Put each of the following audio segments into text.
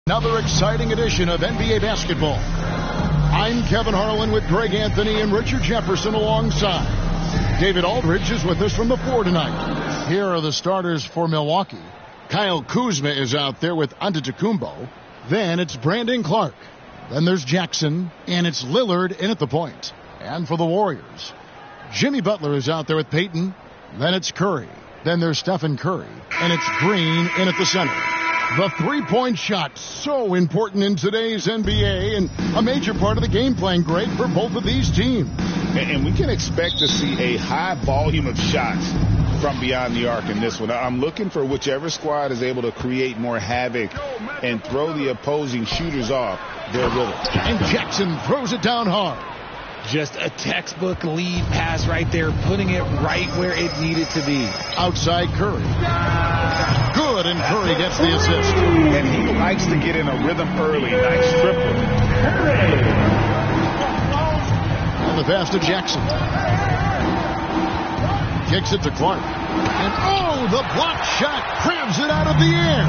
Another exciting edition of NBA basketball. I'm Kevin Harlan with Greg Anthony and Richard Jefferson alongside. David Aldridge is with us from the floor tonight. Here are the starters for Milwaukee. Kyle Kuzma is out there with Antetokounmpo. Then it's Brandon Clark. Then there's Jackson, and it's Lillard in at the point. And for the Warriors, Jimmy Butler is out there with Payton. Then it's Curry. Then there's Stephen Curry, and it's Green in at the center. The three-point shot, so important in today's NBA and a major part of the game plan, Greg, for both of these teams. And we can expect to see a high volume of shots from beyond the arc in this one. I'm looking for whichever squad is able to create more havoc and throw the opposing shooters off their rhythm. And Jackson throws it down hard. Just a textbook lead pass right there, putting it right where it needed to be. Outside Curry. Good, and Curry gets the assist. And he likes to get in a rhythm early. Nice triple. And the pass to Jackson. Kicks it to Clark. And oh, the block shot crabs it out of the air.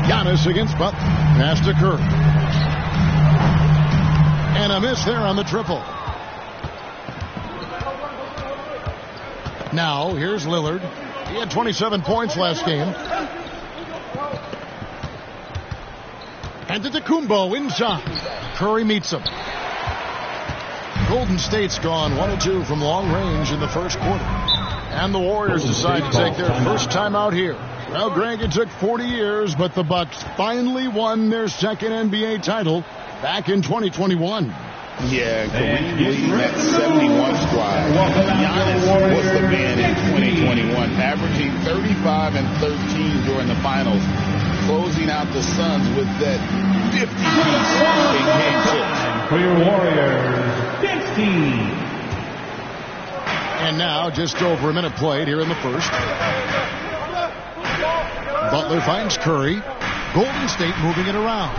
Giannis against Butler. Pass to Curry. And a miss there on the triple. Now, here's Lillard. He had 27 points last game. Antetokounmpo inside. Curry meets him. Golden State's gone 1-2 from long range in the first quarter. And the Warriors decide to take their first time out here. Well, Greg, it took 40 years, but the Bucks finally won their second NBA title back in 2021. Yeah, Kareem leading that 71 squad. Giannis was the man in 2021, averaging 35 and 13 during the finals, closing out the Suns with that 50 piece in Game 6. For your Warriors, 15. And now, just over a minute played here in the first. Butler finds Curry. Golden State moving it around.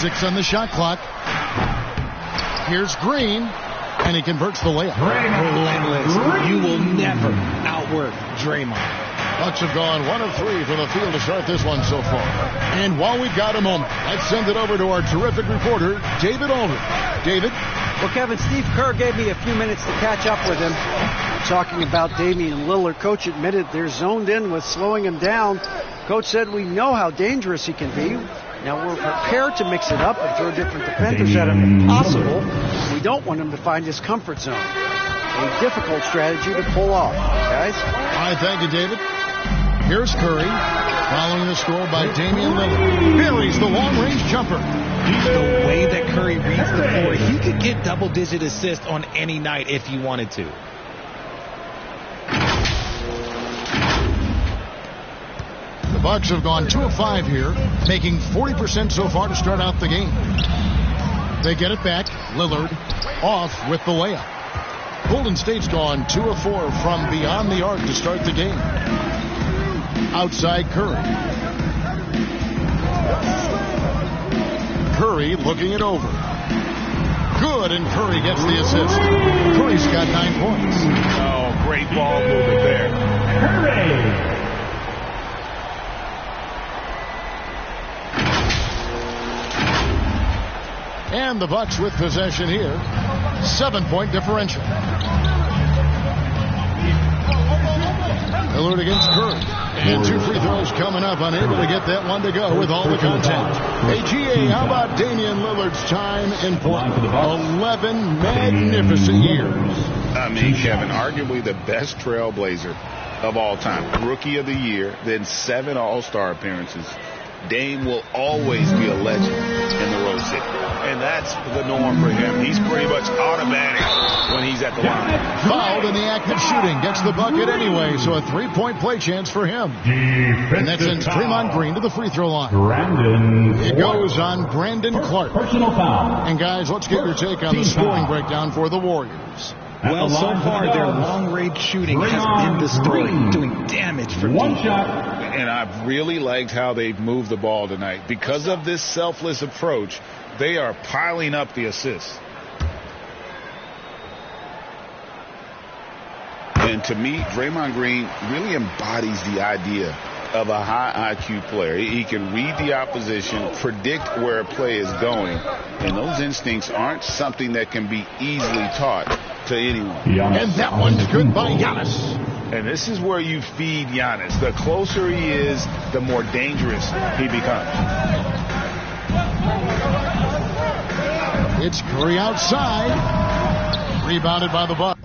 6 on the shot clock. Here's Green, and he converts the layup. Relentless. You will never outwork Draymond. Bucks have gone 1 of 3 for the field to start this one so far. And while we've got a moment, let's send it over to our terrific reporter, David Aldridge. David? Well, Kevin, Steve Kerr gave me a few minutes to catch up with him. Talking about Damian Lillard, Coach admitted they're zoned in with slowing him down. Coach said we know how dangerous he can be. Now we're prepared to mix it up and throw different defenders at him if possible. We don't want him to find his comfort zone. A difficult strategy to pull off, guys. All right, thank you, David. Here's Curry, following the score by Damian Lillard. Buries the long-range jumper. The way that Curry reads the floor, he could get double-digit assists on any night if he wanted to. The Bucks have gone 2 of 5 here, making 40% so far to start out the game. They get it back. Lillard off with the layup. Golden State's gone 2 of 4 from beyond the arc to start the game. Outside Curry. Curry looking it over. Good, and Curry gets the assist. Curry's got 9 points. Oh, great ball movement there. Curry. And the Bucks with possession here. 7-point differential. Lillard against Curry. And 2 free throws coming up. Unable to get that one to go with all the contact. Hey, GA, how about Damian Lillard's time in Portland? 11 magnificent years. I mean, Kevin, arguably the best trailblazer of all time. Rookie of the year, then 7 All-Star appearances. Dame will always be a legend in the Rose City. And that's the norm for him. He's pretty much automatic when he's at the line. Fouled in the act of shooting. Gets the bucket anyway, so a 3-point play chance for him. And that sends Draymond Green to the free throw line. It goes on Brandon Clark. Personal foul. And guys, let's get your take on the scoring breakdown for the Warriors. Well, so far, their long-range shooting has been the story, doing damage for one deep. shot. And I've really liked how they've moved the ball tonight. Because of this selfless approach, they are piling up the assists. And And to me, Draymond Green really embodies the idea of a high IQ player. He can read the opposition, predict where a play is going, and those instincts aren't something that can be easily taught to anyone. And that one's good by Giannis. And this is where you feed Giannis. The closer he is, the more dangerous he becomes. It's Curry outside. Rebounded by the Bucks.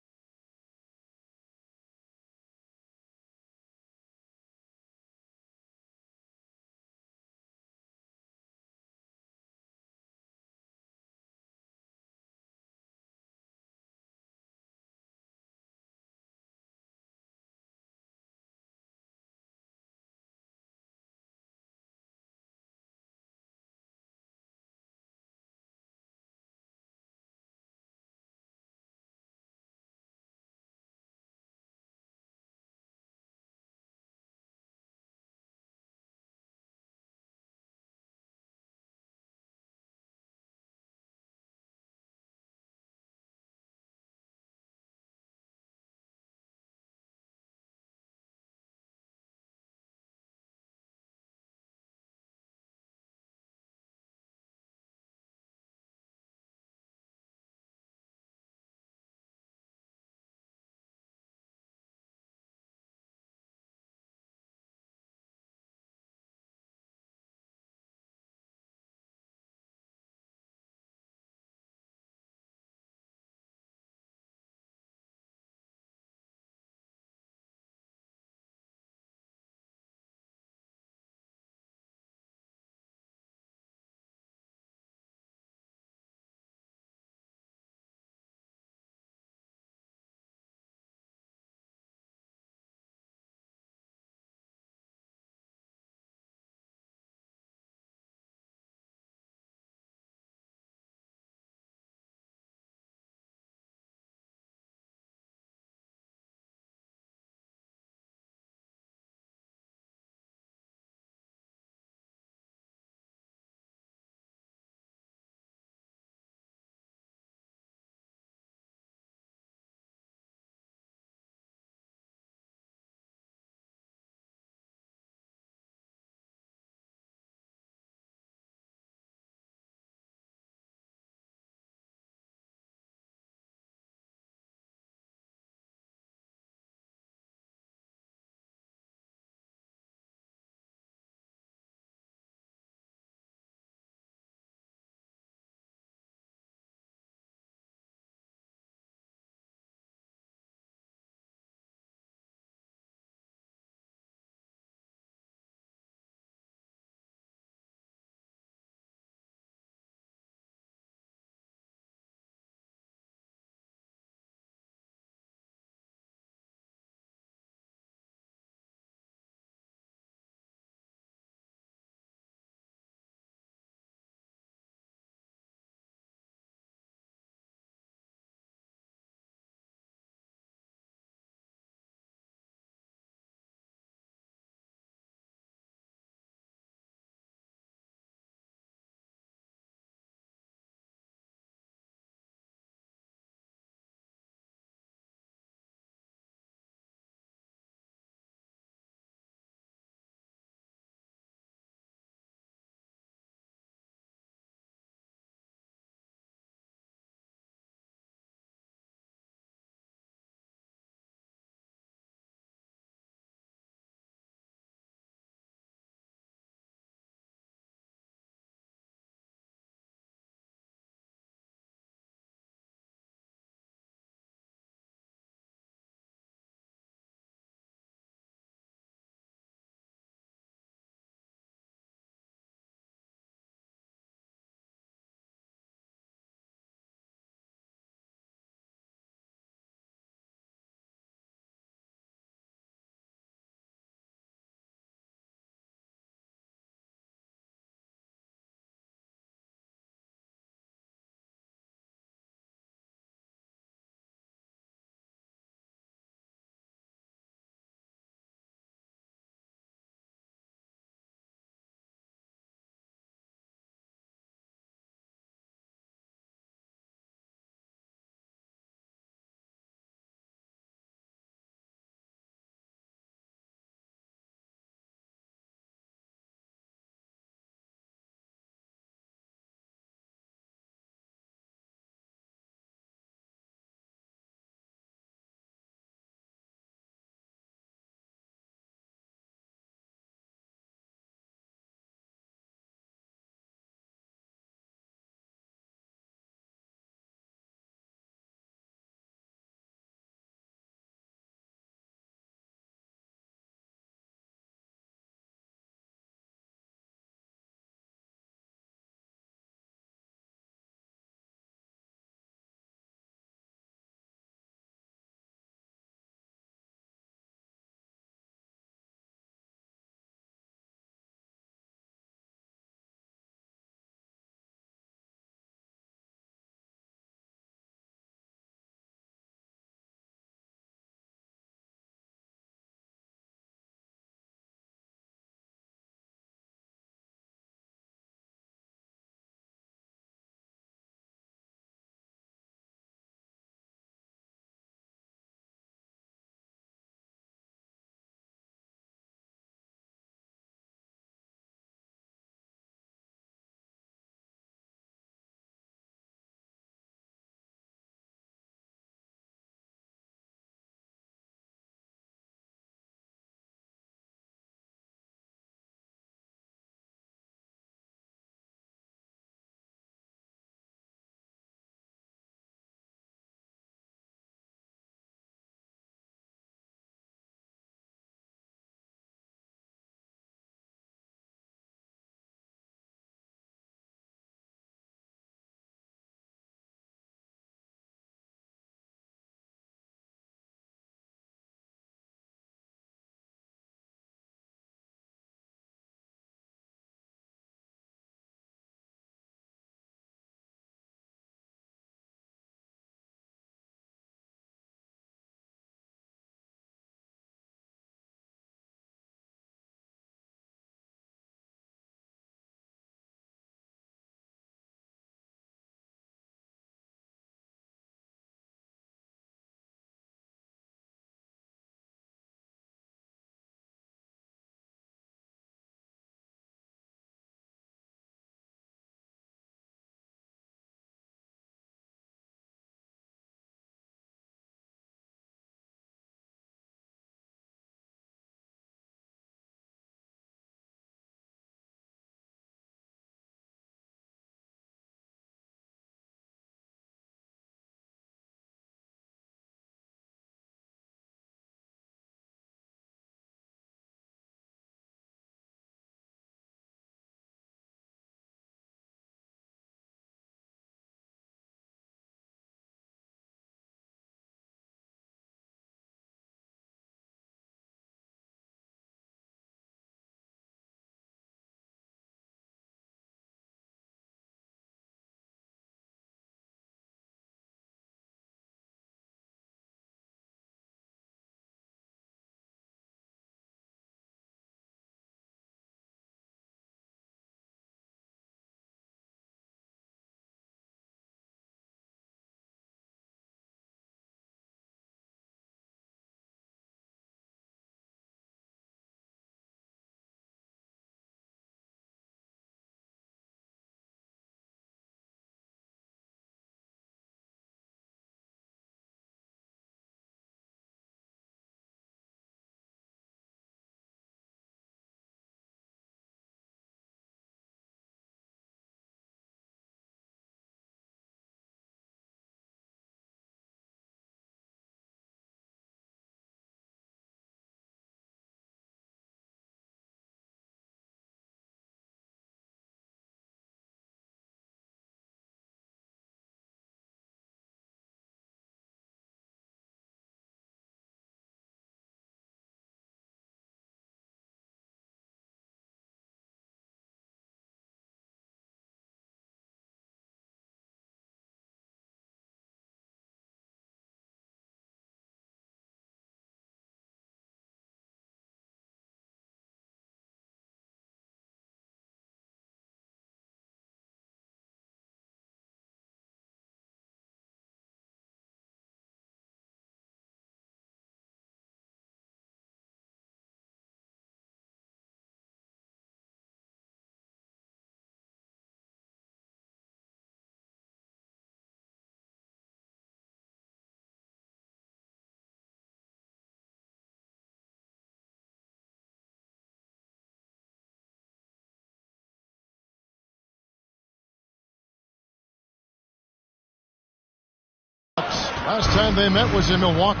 Last time they met was in Milwaukee.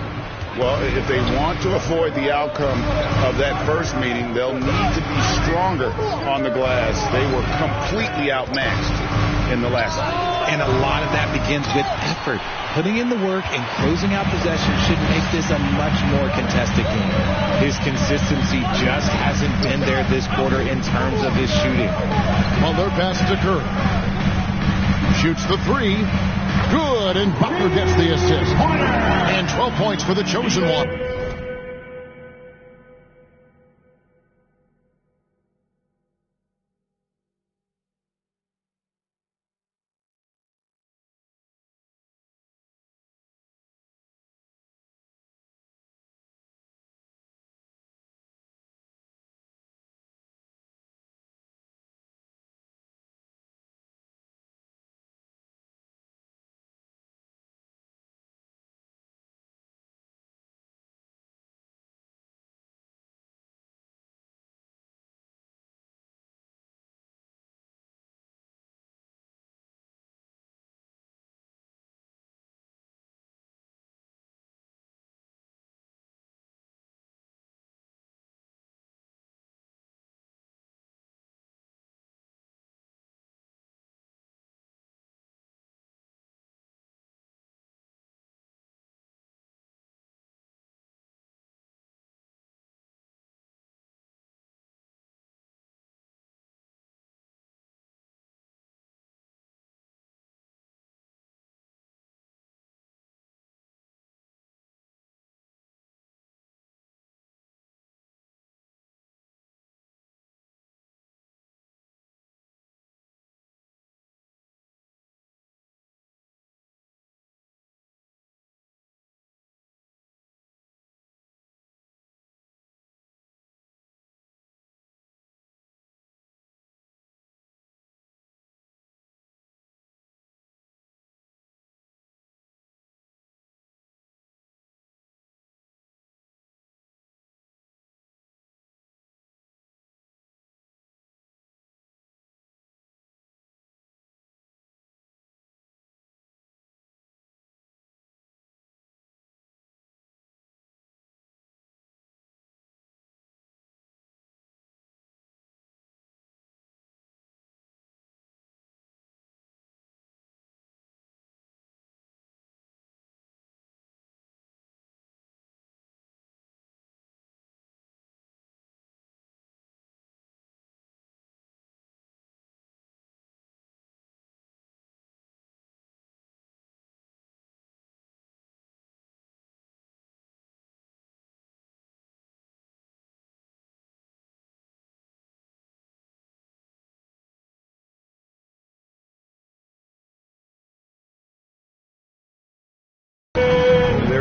Well, if they want to avoid the outcome of that first meeting, they'll need to be stronger on the glass. They were completely outmatched in the last one. And a lot of that begins with effort. Putting in the work and closing out possession should make this a much more contested game. His consistency just hasn't been there this quarter in terms of his shooting. Butler pass to Curry. Shoots the three. Good, and Butler gets the assist. And 12 points for the chosen one.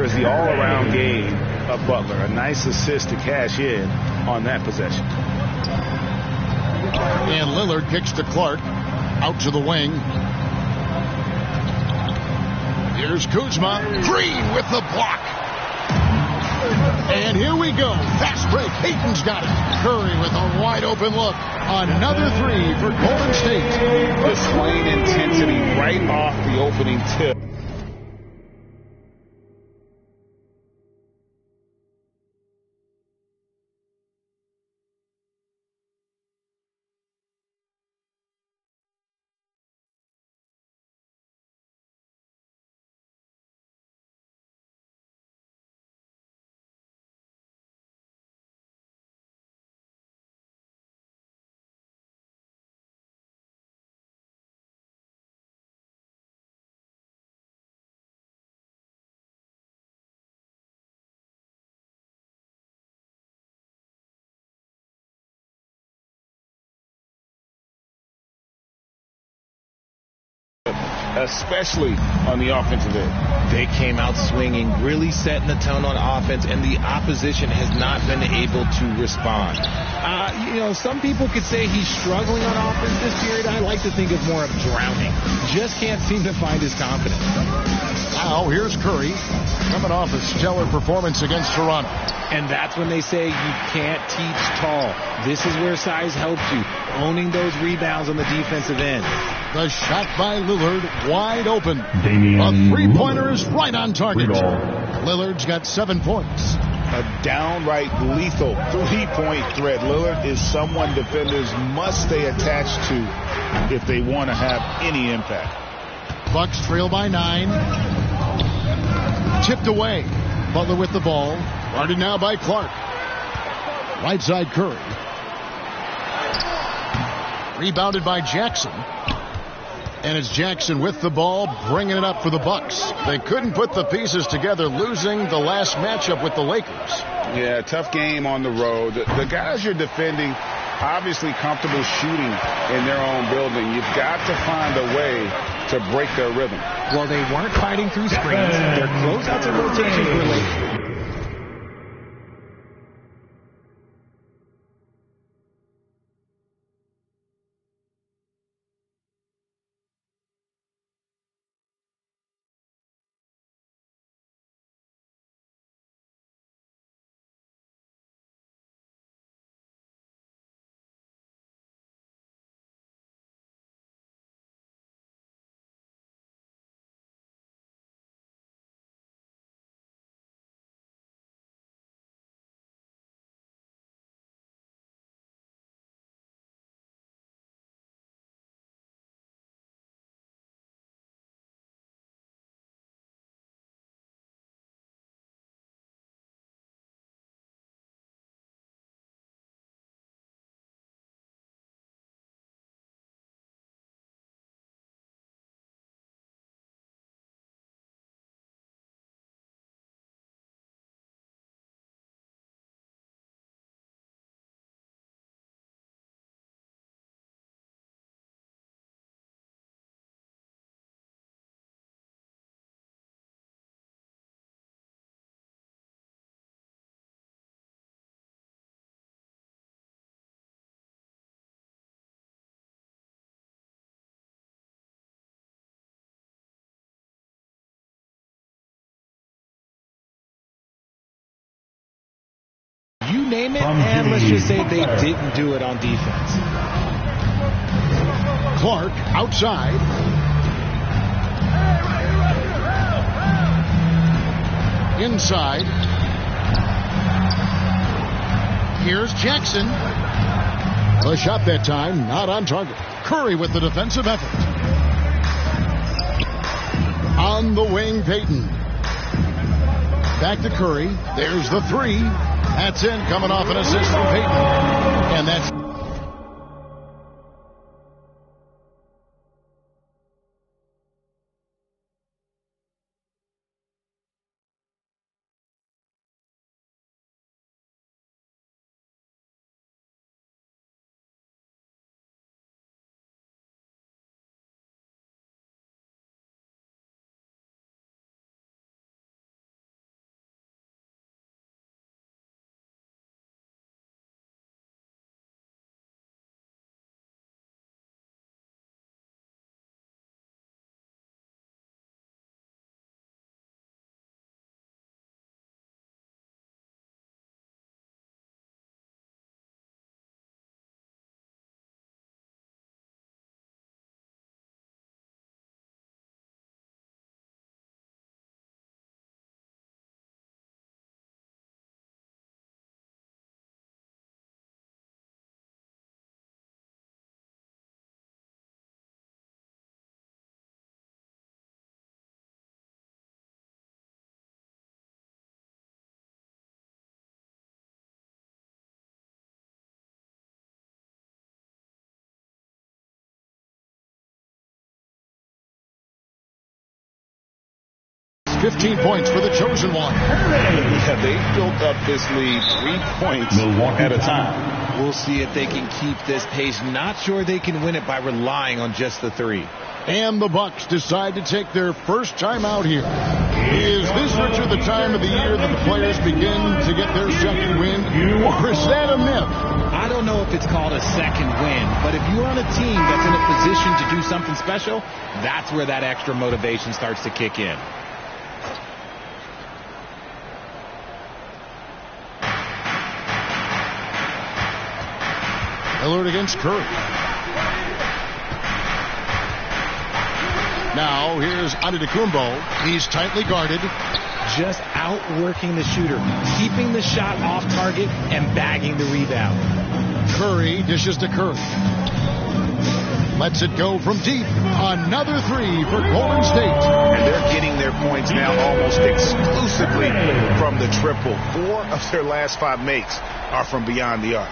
The all-around game of Butler. A nice assist to cash in on that possession. And Lillard kicks to Clark. Out to the wing. Here's Kuzma. Green with the block. And here we go. Fast break. Hayton's got it. Curry with a wide open look. Another three for Golden State. Displaying intensity right off the opening tip. Especially on the offensive end. They came out swinging, really setting the tone on offense, and the opposition has not been able to respond. Some people could say he's struggling on offense this period. I like to think of more of drowning. Just can't seem to find his confidence. Now here's Curry coming off a stellar performance against Toronto. And that's when they say you can't teach tall. This is where size helps you, owning those rebounds on the defensive end. The shot by Lillard, wide open. Damian A three-pointer is right on target. Lillard. Lillard's got 7 points. A downright lethal three-point threat. Lillard is someone defenders must stay attached to if they want to have any impact. Bucks trail by 9. Tipped away. Butler with the ball. Guarded now by Clark. Right side Curry. Rebounded by Jackson. And it's Jackson with the ball, bringing it up for the Bucks. They couldn't put the pieces together, losing the last matchup with the Lakers. Yeah, tough game on the road. The guys you're defending, obviously comfortable shooting in their own building. You've got to find a way to break their rhythm. Well, they weren't fighting through screens. Their closeouts and rotations were late. You name it, and let's just say they didn't do it on defense. Clark outside. Inside. Here's Jackson. The shot that time, not on target. Curry with the defensive effort. On the wing, Payton. Back to Curry. There's the three. That's in, coming off an assist from Payton. And that's... ...15 points for the chosen one. Yeah, they built up this lead 3 points at a time. We'll see if they can keep this pace. Not sure they can win it by relying on just the three. And the Bucks decide to take their first time out here. Is this, Richard, the time of the year that the players begin to get their second win? Or is that a myth? I don't know if it's called a second win, but if you're on a team that's in a position to do something special, that's where that extra motivation starts to kick in. Lillard against Curry. Now here's Antetokounmpo. He's tightly guarded. Just outworking the shooter, keeping the shot off target and bagging the rebound. Curry dishes to Curry. Lets it go from deep. Another three for Golden State. And they're getting their points now almost exclusively from the triple. 4 of their last 5 makes are from beyond the arc.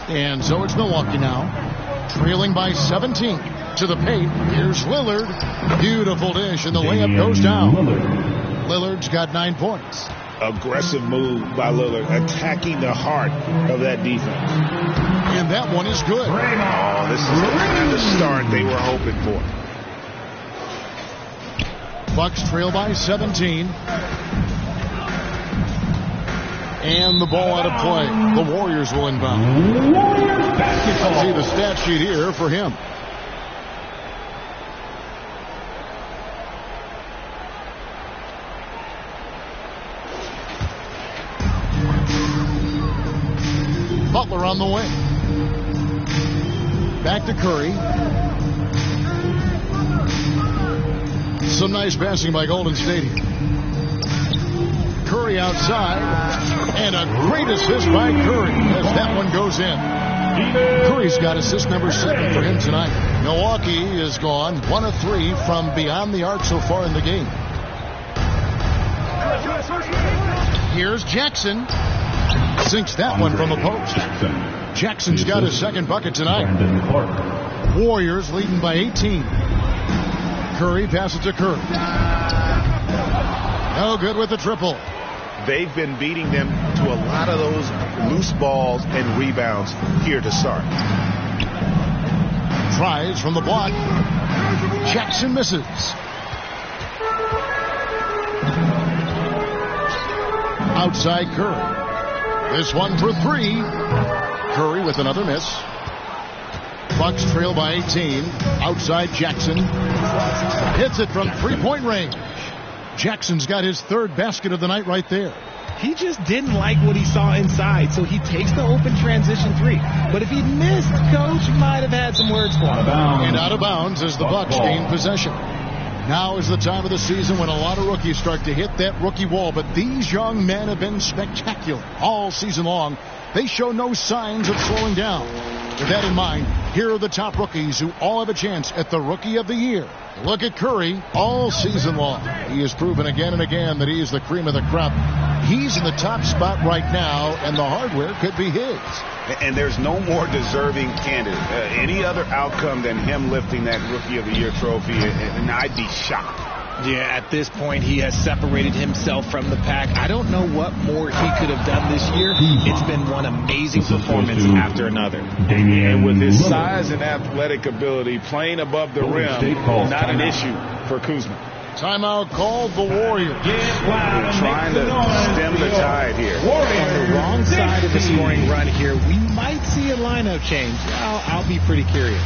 And so it's Milwaukee now, trailing by 17 to the paint. Here's Lillard. Beautiful dish, and the layup goes down. Lillard's got 9 points. Aggressive move by Lillard, attacking the heart of that defense. And that one is good. Oh, this is the kind of start they were hoping for. Bucks trail by 17. And the ball out of play. The Warriors will inbound. Let's see the stat sheet here for him. Butler on the wing. Back to Curry. Some nice passing by Golden State here. Curry outside. And a great assist by Curry as that one goes in. Curry's got assist number 7 for him tonight. Milwaukee is gone 1 of 3 from beyond the arc so far in the game. Here's Jackson. Sinks that one from the post. Jackson's got his second bucket tonight. Warriors leading by 18. Curry passes to Curry. No good with the triple. They've been beating them to a lot of those loose balls and rebounds here to start. Tries from the block. Jackson misses. Outside Curry. This one for 3. Curry with another miss. Bucks trail by 18. Outside Jackson. Hits it from 3-point range. Jackson's got his 3rd basket of the night right there. He just didn't like what he saw inside, so he takes the open transition 3. But if he'd missed, Coach might have had some words for him. And out of bounds as the Bucks gain possession. Now is the time of the season when a lot of rookies start to hit that rookie wall, but these young men have been spectacular all season long. They show no signs of slowing down. With that in mind, here are the top rookies who all have a chance at the Rookie of the Year. Look at Curry all season long. He has proven again and again that he is the cream of the crop. He's in the top spot right now, and the hardware could be his. And there's no more deserving candidate. Any other outcome than him lifting that Rookie of the Year trophy, and I'd be shocked. Yeah, at this point, he has separated himself from the pack. I don't know what more he could have done this year. It's been one amazing performance after another. And with his size and athletic ability, playing above the rim, not an issue for Kuzma. Timeout called the Warriors. Trying to stem the tide here. On the wrong side of the scoring run here, we might see a lineup change. I'll be pretty curious.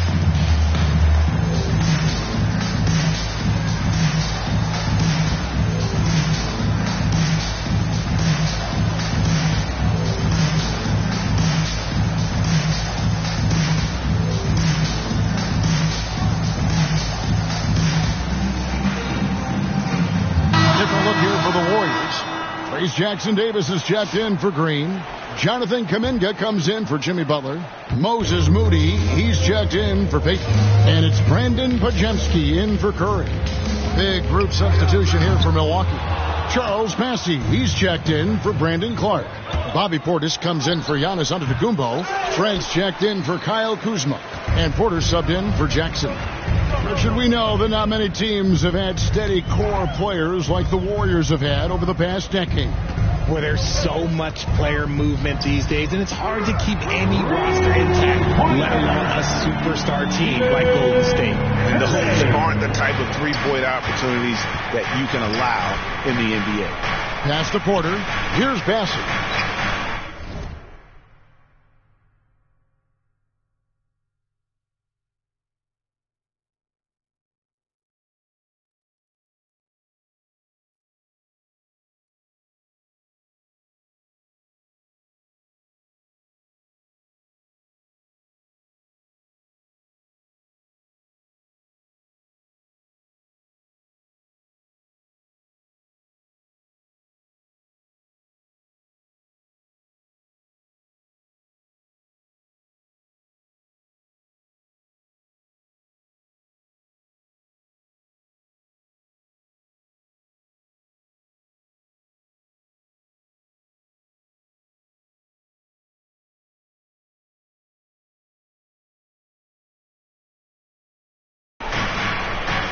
Jackson Davis is checked in for Green. Jonathan Kuminga comes in for Jimmy Butler. Moses Moody, he's checked in for Peyton. And it's Brandon Pajemski in for Curry. Big group substitution here for Milwaukee. Charles Massey, he's checked in for Brandon Clark. Bobby Portis comes in for Giannis Antetokounmpo. Trent's checked in for Kyle Kuzma. And Porter subbed in for Jackson. Richard, we know that not many teams have had steady core players like the Warriors have had over the past decade. Where there's so much player movement these days, and it's hard to keep any roster intact, let alone a superstar team like Golden State. And those aren't the type of three-point opportunities that you can allow in the NBA. Pass to Porter. Here's Bassett.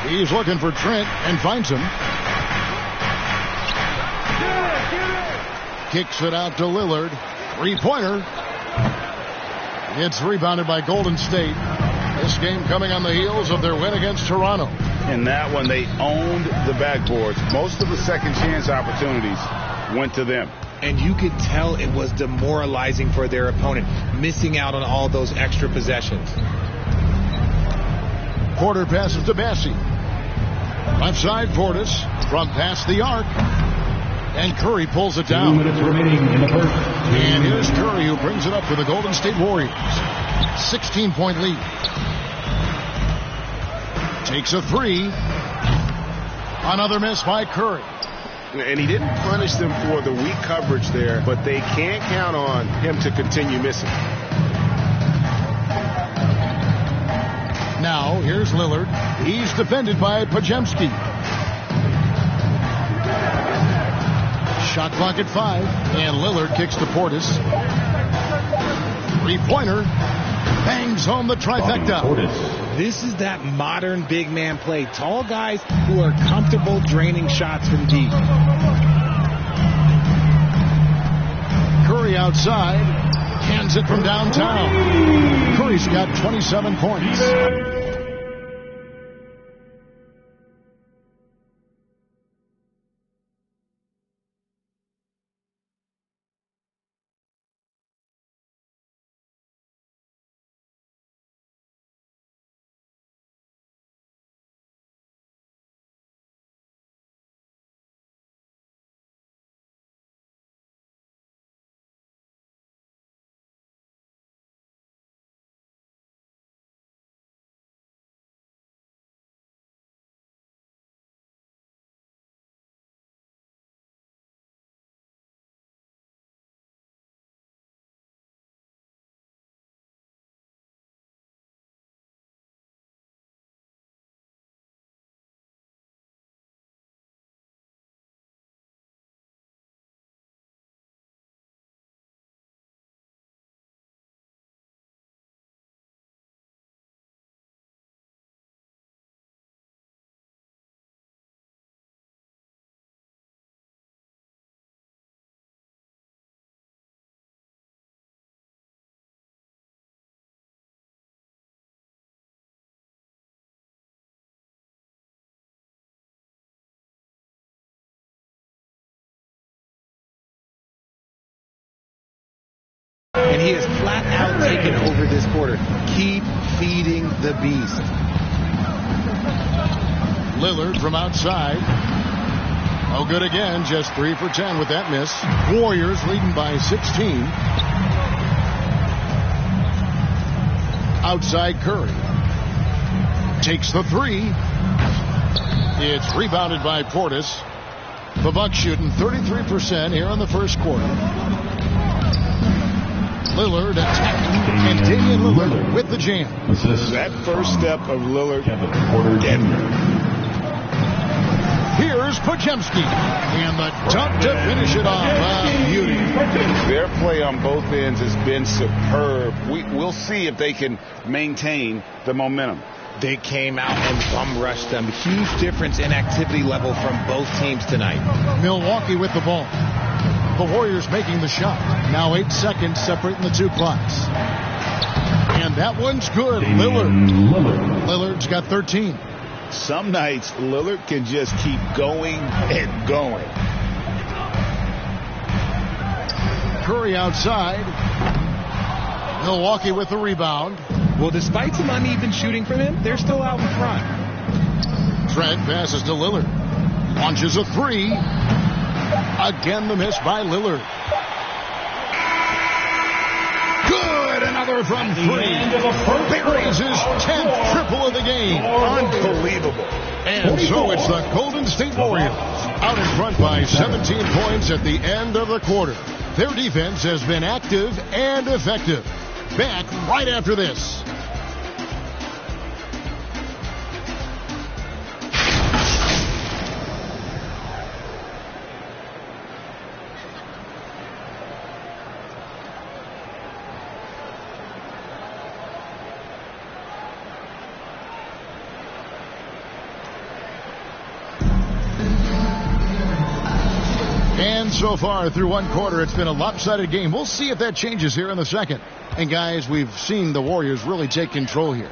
He's looking for Trent and finds him. Kicks it out to Lillard. Three-pointer. It's rebounded by Golden State. This game coming on the heels of their win against Toronto. In that one, they owned the backboards. Most of the second chance opportunities went to them. And you could tell it was demoralizing for their opponent, missing out on all those extra possessions. Porter passes to Bassey. Left side, Portis from past the arc. And Curry pulls it down. 2 minutes remaining in the first. And here's Curry who brings it up for the Golden State Warriors. 16-point lead. Takes a three. Another miss by Curry. And he didn't punish them for the weak coverage there, but they can't count on him to continue missing. Now, here's Lillard. He's defended by Pajemski. Shot clock at 5. And Lillard kicks to Portis. Three-pointer. Bangs home the trifecta. This is that modern big man play. Tall guys who are comfortable draining shots from deep. Curry outside. Hands it from downtown. Curry's got 27 points. And he has flat out taken over this quarter. Keep feeding the beast. Lillard from outside. No good again. Just 3 for 10 with that miss. Warriors leading by 16. Outside Curry. Takes the three. It's rebounded by Portis. The Bucks shooting 33% here in the first quarter. Lillard attacking, and Damian Lillard with the jam. That first step of Lillard, deadly. Here's Podziemski, and the dunk to finish it off. Beauty. Their play on both ends has been superb. We'll see if they can maintain the momentum. They came out and bum rushed them. Huge difference in activity level from both teams tonight. Milwaukee with the ball. The Warriors making the shot. Now 8 seconds separating the two clocks. And that one's good. Lillard's got 13. Some nights, Lillard can just keep going and going. Curry outside. Milwaukee with the rebound. Well, despite some uneven shooting from him, they're still out in front. Trent passes to Lillard. Launches a three. Again, the miss by Lillard. Good! Another from three. Buries his 10th triple of the game. Unbelievable. And so it's the Golden State Warriors out in front by 17 points at the end of the quarter. Their defense has been active and effective. Back right after this. And so far through one quarter, it's been a lopsided game. We'll see if that changes here in the second. And guys, we've seen the Warriors really take control here.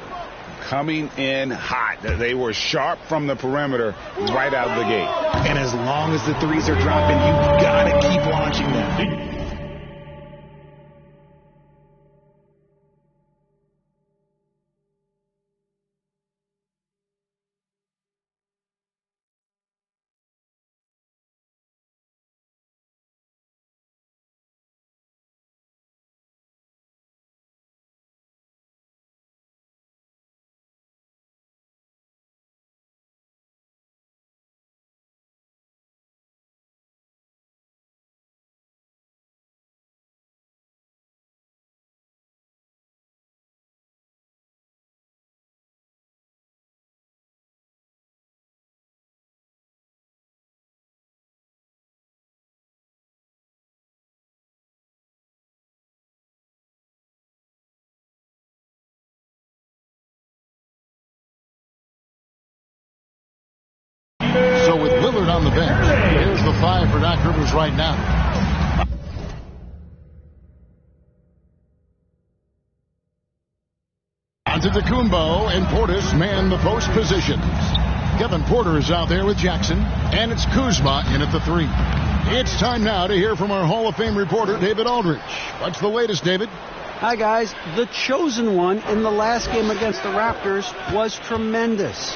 Coming in hot. They were sharp from the perimeter right out of the gate. And as long as the threes are dropping, you've got to keep launching them. So with Lillard on the bench, here's the 5 for Doc Rivers right now. Antetokounmpo and Portis man the post positions. Kevin Porter is out there with Jackson, and it's Kuzma in at the 3. It's time now to hear from our Hall of Fame reporter, David Aldridge. What's the latest, David? Hi, guys. The chosen one in the last game against the Raptors was tremendous.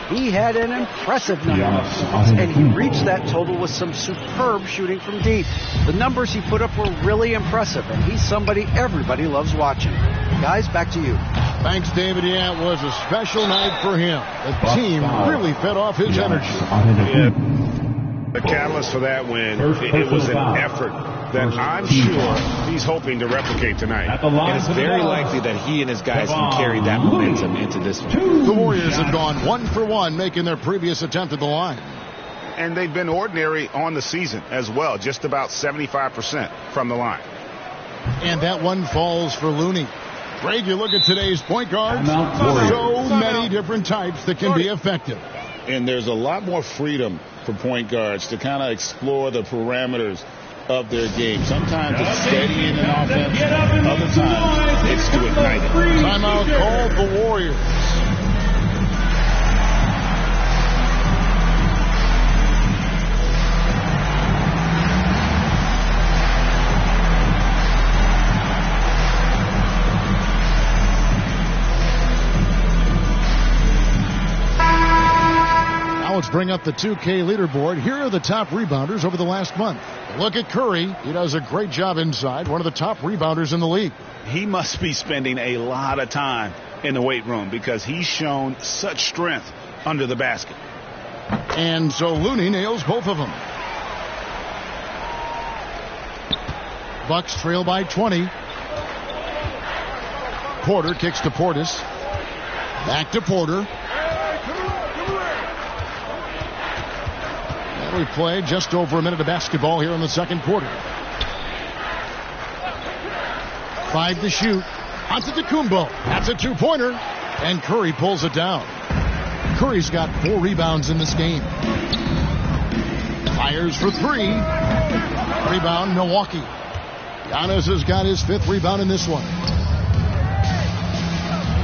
He had an impressive night, and he reached that total with some superb shooting from deep. The numbers he put up were really impressive, and he's somebody everybody loves watching. Guys, back to you. Thanks, David. Yeah, it was a special night for him. The team really fed off his energy. Yeah. The catalyst for that win, it was an effort that I'm sure he's hoping to replicate tonight. And it's very likely that he and his guys can carry that momentum into this one. The Warriors have gone 1 for 1, making their previous attempt at the line. And they've been ordinary on the season as well, just about 75% from the line. And that one falls for Looney. Greg, you look at today's point guards, so many different types that can be effective. And there's a lot more freedom for point guards to kind of explore the parameters of their game. Sometimes it's steadying an offense. Other times it's to ignite it. Timeout called the Warriors. Let's bring up the 2K leaderboard. Here are the top rebounders over the last month. Look at Curry. He does a great job inside. One of the top rebounders in the league. He must be spending a lot of time in the weight room because he's shown such strength under the basket. And so Looney nails both of them. Bucks trail by 20. Porter kicks to Portis. Back to Porter. And we played just over a minute of basketball here in the second quarter. 5 to shoot. Antetokounmpo. That's a two-pointer. And Curry pulls it down. Curry's got 4 rebounds in this game. Fires for 3. Rebound, Milwaukee. Giannis has got his 5th rebound in this one.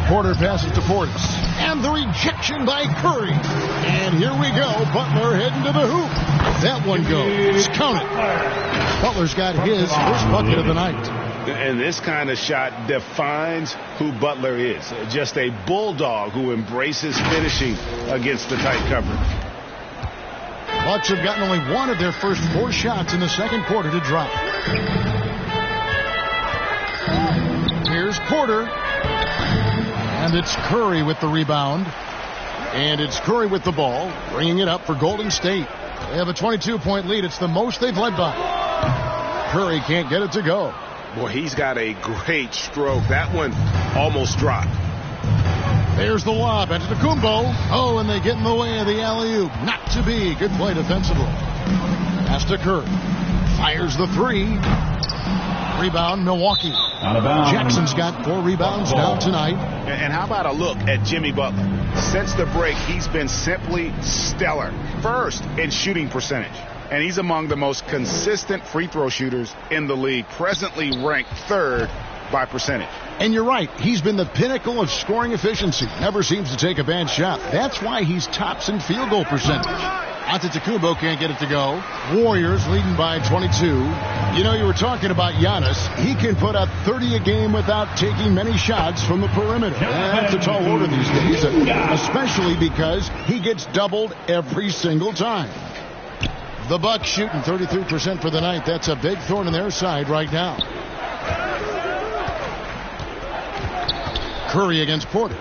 Porter passes to Portis. And the rejection by Curry. And here we go. Butler heading to the hoop. That one goes. Count it. Butler's got his first bucket of the night. And this kind of shot defines who Butler is. Just a bulldog who embraces finishing against the tight coverage. Bucks have gotten only one of their first 4 shots in the second quarter to drop. Here's Porter. And it's Curry with the rebound. And it's Curry with the ball, bringing it up for Golden State. They have a 22-point lead. It's the most they've led by. Curry can't get it to go. Boy, he's got a great stroke. That one almost dropped. There's the lob. Antetokounmpo. Oh, and they get in the way of the alley-oop. Not to be. Good play defensively. Pass to Curry. Fires the 3. Rebound, Milwaukee. Jackson's got 4 rebounds now tonight. And how about a look at Jimmy Butler? Since the break, he's been simply stellar. First in shooting percentage. And he's among the most consistent free throw shooters in the league, presently ranked 3rd by percentage. And you're right. He's been the pinnacle of scoring efficiency. Never seems to take a bad shot. That's why he's tops in field goal percentage. Antetokounmpo can't get it to go. Warriors leading by 22. You know, you were talking about Giannis. He can put up 30 a game without taking many shots from the perimeter. That's a tall order these days, especially because he gets doubled every single time. The Bucks shooting 33% for the night. That's a big thorn in their side right now. Curry against Porter.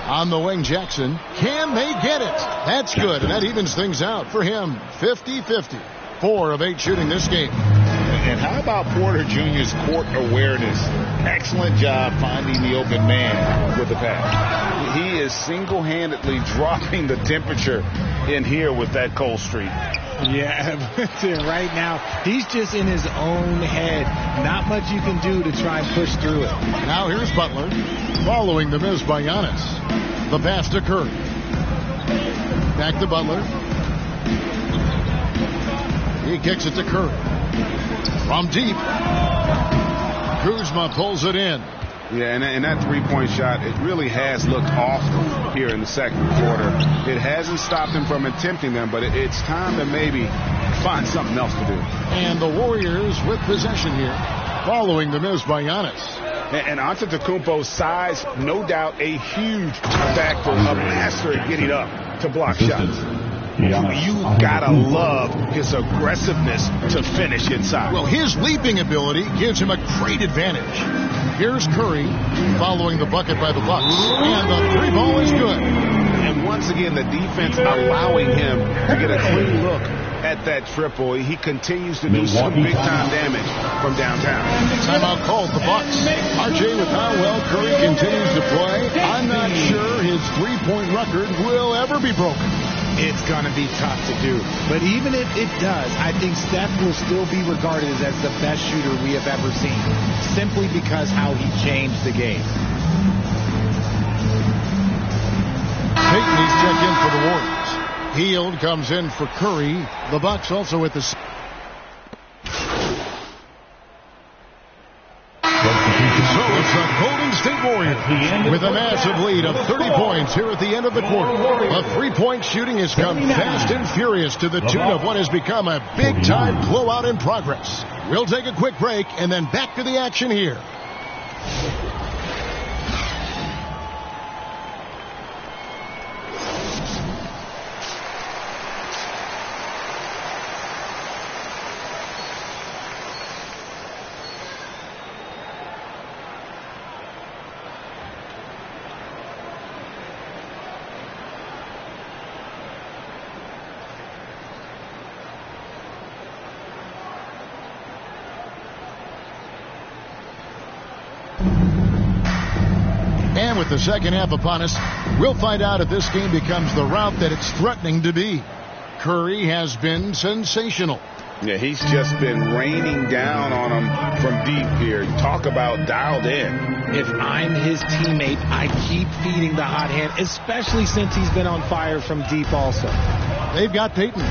On the wing, Jackson. Can they get it? That's good, and that evens things out for him. 50-50. 4 of 8 shooting this game. And how about Porter Jr.'s court awareness? Excellent job finding the open man with the pass. He is single-handedly dropping the temperature in here with that cold streak. Yeah, right now, he's just in his own head. Not much you can do to try and push through it. Now here's Butler, following the miss by Giannis. The pass to Curry. Back to Butler. He kicks it to Curry. From deep. Kuzma pulls it in. Yeah, and that three-point shot, it really has looked off here in the second quarter. It hasn't stopped him from attempting them, but it's time to maybe find something else to do. And the Warriors with possession here, following the miss by Giannis. And Antetokounmpo's size, no doubt a huge factor, a master at getting up to block shots. You gotta love his aggressiveness to finish inside. Well, his leaping ability gives him a great advantage. Here's Curry following the bucket by the Bucks. And the 3 ball is good. And once again, the defense allowing him to get a clean look at that triple. He continues to do some big-time damage from downtown. Timeout called the Bucks. RJ, with how well Curry continues to play, I'm not sure his 3-point record will ever be broken. It's going to be tough to do. But even if it does, I think Steph will still be regarded as the best shooter we have ever seen, simply because how he changed the game. Payton's check in for the Warriors. Hield comes in for Curry. The Bucks also with the... So it's the Golden State Warriors with a massive lead of 30 points here at the end of the quarter. The 3-point shooting has come fast and furious to the tune of what has become a big-time blowout in progress. We'll take a quick break and then back to the action here. with the second half upon us, we'll find out if this game becomes the rout that it's threatening to be. Curry has been sensational. Yeah, he's just been raining down on him from deep here. Talk about dialed in. If I'm his teammate, I keep feeding the hot hand, especially since he's been on fire from deep also. They've got Payton.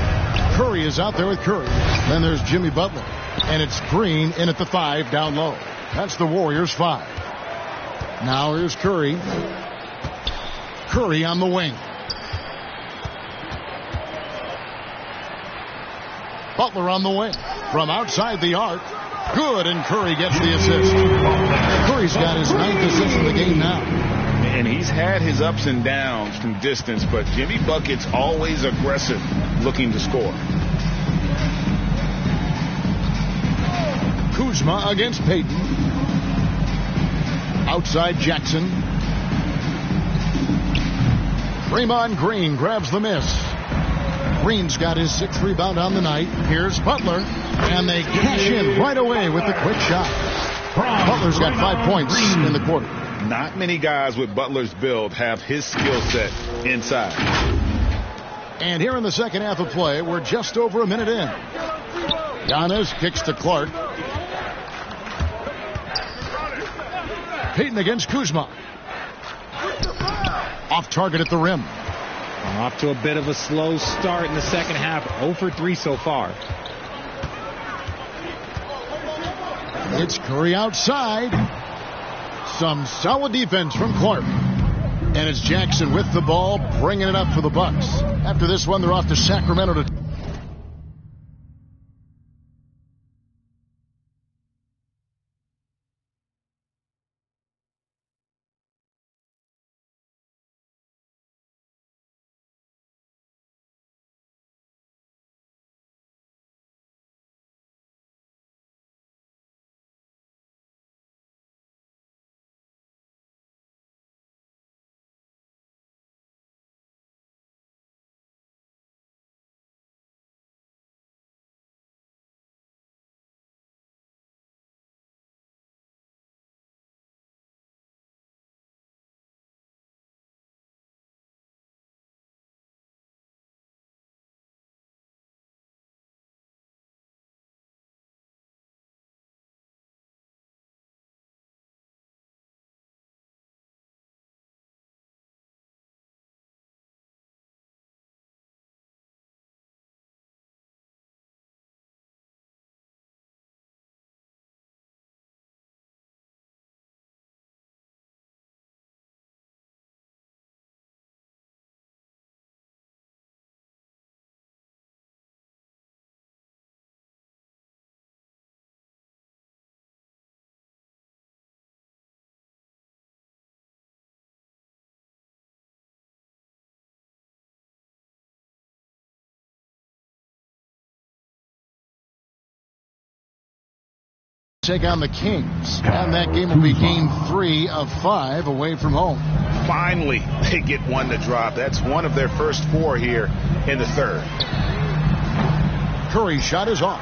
Curry is out there with Curry. Then there's Jimmy Butler. And it's Green in at the 5 down low. That's the Warriors' 5. Now here's Curry. Curry on the wing. Butler on the wing. From outside the arc. Good, and Curry gets the assist. Curry's got his 9th assist of the game now. And he's had his ups and downs from distance, but Jimmy Bucket's always aggressive, looking to score. Kuzma against Payton. Outside Jackson. Draymond Green grabs the miss. Green's got his 6th rebound on the night. Here's Butler, and they cash in right away with the quick shot. Butler's got 5 points in the quarter. Not many guys with Butler's build have his skill set inside. And here in the second half of play, we're just over a minute in. Giannis kicks to Clark. Payton against Kuzma. Off target at the rim. Off to a bit of a slow start in the second half. 0 for 3 so far. It's Curry outside. Some solid defense from Clark. And it's Jackson with the ball, bringing it up for the Bucks. After this one, they're off to Sacramento to... take on the Kings, and that game will be game 3 of 5 away from home. Finally, they get one to drop. That's one of their first 4 here in the third. Curry's shot is off.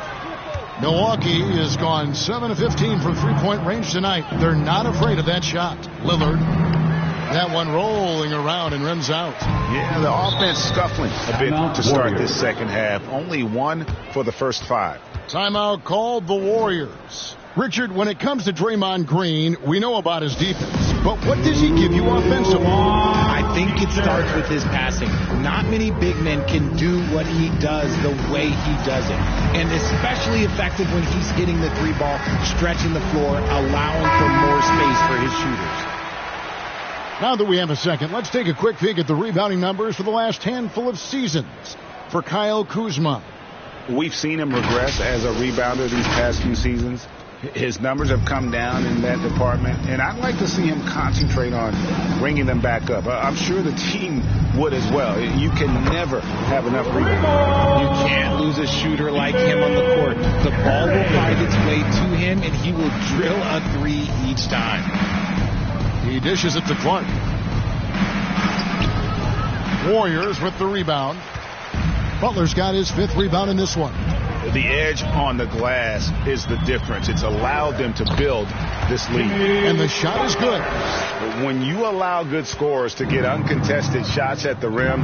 Milwaukee has gone 7 of 15 from three-point range tonight. They're not afraid of that shot. Lillard, that one rolling around and rims out. Yeah, the offense scuffling a bit to start this second half. Only 1 for the first 5. Timeout called the Warriors. Richard, when it comes to Draymond Green, we know about his defense, but what does he give you offensively? I think it starts with his passing. Not many big men can do what he does the way he does it. And especially effective when he's hitting the 3-ball, stretching the floor, allowing for more space for his shooters. Now that we have a second, let's take a quick peek at the rebounding numbers for the last handful of seasons for Kyle Kuzma. We've seen him regress as a rebounder these past few seasons. His numbers have come down in that department, and I'd like to see him concentrate on bringing them back up. I'm sure the team would as well. You can never have enough rebounds. You can't lose a shooter like him on the court. The ball will find its way to him, and he will drill a 3 each time. He dishes it to Clark. Warriors with the rebound. Butler's got his 5th rebound in this one. The edge on the glass is the difference. It's allowed them to build this lead. And the shot is good. When you allow good scorers to get uncontested shots at the rim,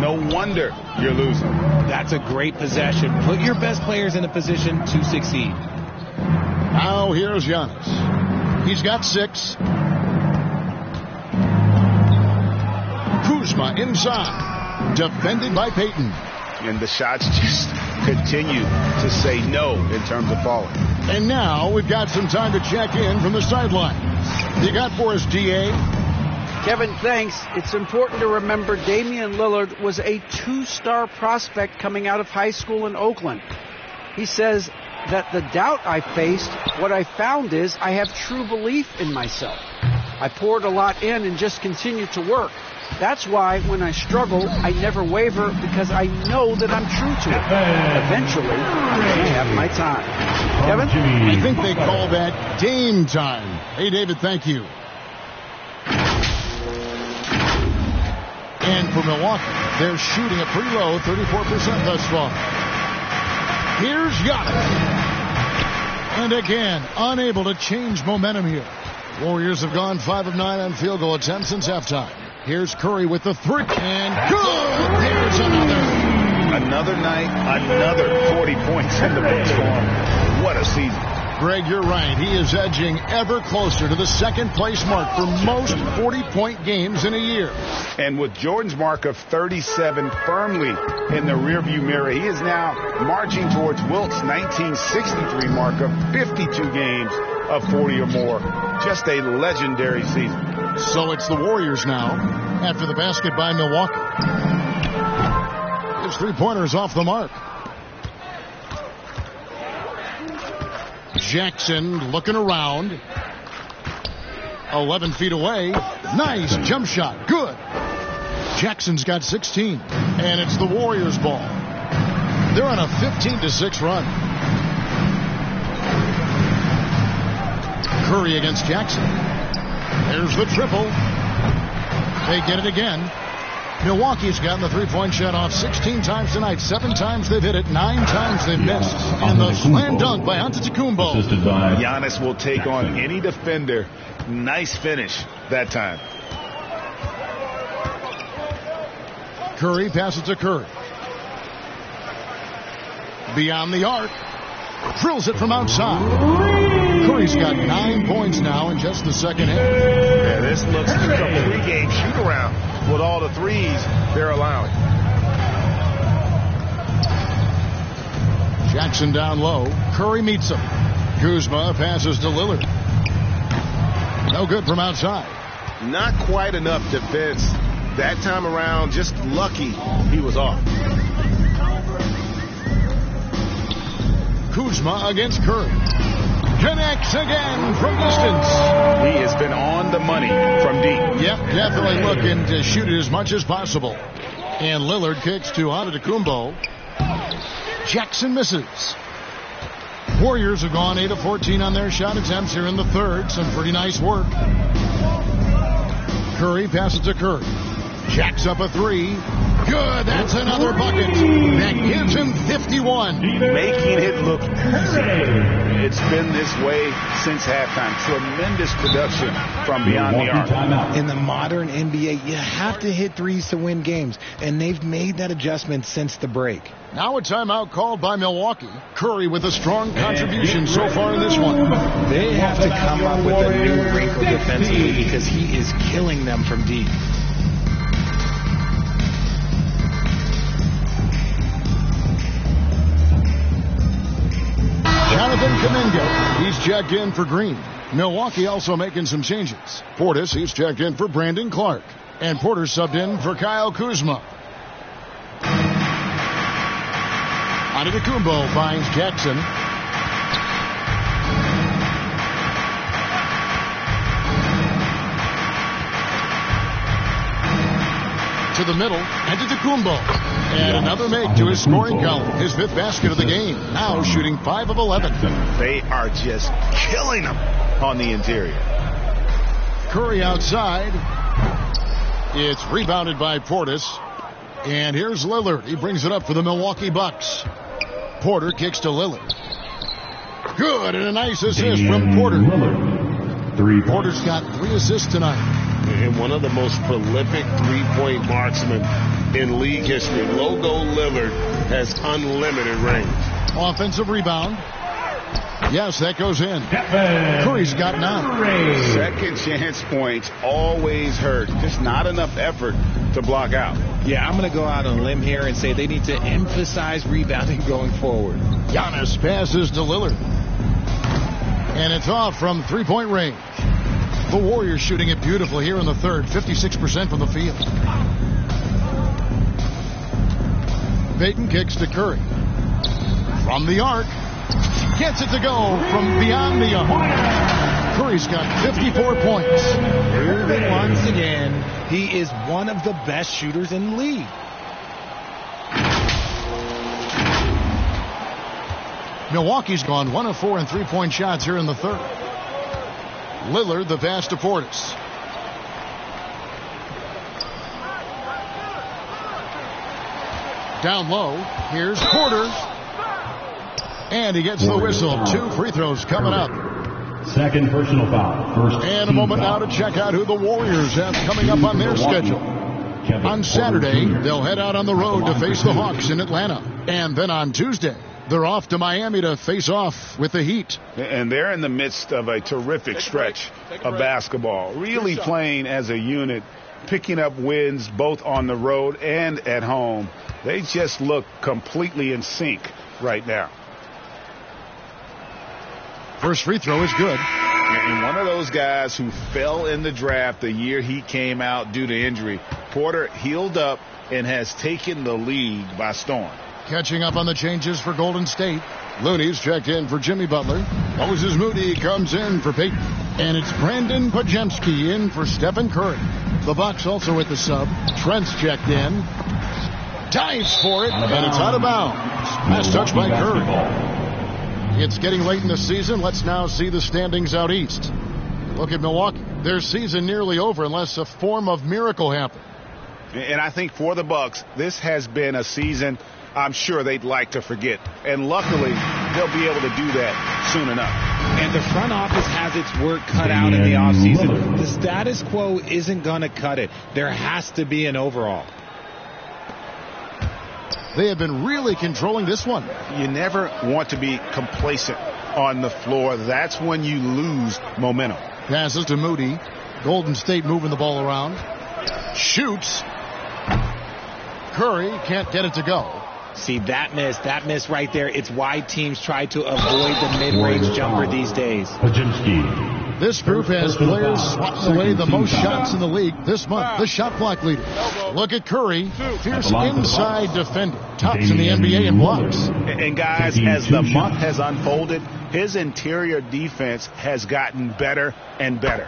no wonder you're losing. That's a great possession. Put your best players in a position to succeed. Now here's Giannis. He's got 6. Kuzma inside. Defended by Payton. And the shots just continue to say no in terms of falling. And now we've got some time to check in from the sidelines. You got for us, D.A.? Kevin, thanks. It's important to remember Damian Lillard was a 2-star prospect coming out of high school in Oakland. He says that the doubt I faced, what I found is I have true belief in myself. I poured a lot in and just continued to work. That's why when I struggle, I never waver because I know that I'm true to it. Eventually, I'm going to have my time. Kevin? I think they call that Dame time. Hey, David, thank you. And for Milwaukee, they're shooting a pretty low 34% thus far. Here's Giannis. And again, unable to change momentum here. Warriors have gone 5 of 9 on field goal attempts since halftime. Here's Curry with the 3. And good! There's another. Another night, another 40 points in the books for him. What a season. Greg, you're right. He is edging ever closer to the second place mark for most 40-point games in a year. And with Jordan's mark of 37 firmly in the rearview mirror, he is now marching towards Wilt's 1963 mark of 52 games of 40 or more. Just a legendary season. So it's the Warriors now after the basket by Milwaukee. His 3-pointer's off the mark. Jackson looking around. 11 feet away. Nice jump shot. Good. Jackson's got 16. And it's the Warriors' ball. They're on a 15-6 run. Curry against Jackson. There's the triple. They get it again. Milwaukee's gotten the 3-point shot off 16 times tonight. 7 times they've hit it. 9 times they've missed. And the slam dunk by Antetokounmpo. Giannis will take on any defender. Nice finish that time. Curry passes to Curry. Beyond the arc. Drills it from outside. Curry's got 9 points now in just the second half. Yeah, this looks like a 3-game shoot-around with all the threes they're allowing. Jackson down low. Curry meets him. Kuzma passes to Lillard. No good from outside. Not quite enough defense that time around. Just lucky he was off. Kuzma against Curry. Connects again from distance. He has been on the money from deep. Yep, definitely looking to shoot it as much as possible. And Lillard kicks to Antetokounmpo. Jackson misses. Warriors have gone 8 of 14 on their shot attempts here in the third. Some pretty nice work. Curry passes to Curry. Jacks up a 3. Good. That's another bucket. That gives him 51. Making it look easy. It's been this way since halftime. Tremendous production from beyond the arc. In the modern NBA, you have to hit threes to win games, and they've made that adjustment since the break. Now a timeout called by Milwaukee. Curry with a strong contribution so far in this one. They have to come up with a new wrinkle defensively because he is killing them from deep. Jonathan Kuminga, he's checked in for Green. Milwaukee also making some changes. Portis, he's checked in for Brandon Clark. And Porter subbed in for Kyle Kuzma. Antetokounmpo finds Jackson. To the middle, Antetokounmpo. And another make to his scoring column. His 5th basket of the game. Now shooting 5 of 11. They are just killing them on the interior. Curry outside. It's rebounded by Portis. And here's Lillard. He brings it up for the Milwaukee Bucks. Porter kicks to Lillard. Good, and a nice assist from Porter. Lillard. 3 points. Porter's got 3 assists tonight. And one of the most prolific three-point marksmen in league history. Logo Lillard has unlimited range. Offensive rebound. Yes, that goes in. Curry's got 9. Second chance points always hurt. Just not enough effort to block out. Yeah, I'm going to go out on a limb here and say they need to emphasize rebounding going forward. Giannis passes to Lillard. And it's off from 3-point range. The Warriors shooting it beautifully here in the third. 56% from the field. Payton kicks to Curry. From the arc. Gets it to go from beyond the arc. Curry's got 54 points. Proving once again, he is one of the best shooters in the league. Milwaukee's gone 1 of 4 in 3-point shots here in the third. Lillard, the pass to Portis. Down low, here's Porter. And he gets the whistle. 2 free throws coming up. Second personal foul. First and a moment now to check out who the Warriors have coming up on their schedule. On Saturday, they'll head out on the road to face the Hawks in Atlanta. And then on Tuesday, they're off to Miami to face off with the Heat. And they're in the midst of a terrific stretch of basketball. Really playing as a unit, picking up wins both on the road and at home. They just look completely in sync right now. First free throw is good. And one of those guys who fell in the draft the year he came out due to injury. Porter healed up and has taken the league by storm. Catching up on the changes for Golden State. Looney's checked in for Jimmy Butler. Moses Moody comes in for Payton. And it's Brandon Pajemski in for Stephen Curry. The Bucks also with the sub. Trent's checked in. Dives for it, and it's out of bounds. Pass touch by Curry. It's getting late in the season. Let's now see the standings out east. Look at Milwaukee. Their season nearly over unless a form of miracle happens. And I think for the Bucks, this has been a season I'm sure they'd like to forget. And luckily, they'll be able to do that soon enough. And the front office has its work cut out in the offseason. The status quo isn't going to cut it. There has to be an overhaul. They have been really controlling this one. You never want to be complacent on the floor. That's when you lose momentum. Passes to Moody. Golden State moving the ball around. Shoots. Curry can't get it to go. See, that miss right there. It's why teams try to avoid the mid-range jumper these days. This group has players swatting away the most shots in the league this month. The shot block leader. Look at Curry. Fierce inside defender. Tops in the NBA in blocks. And guys, as the month has unfolded, his interior defense has gotten better and better.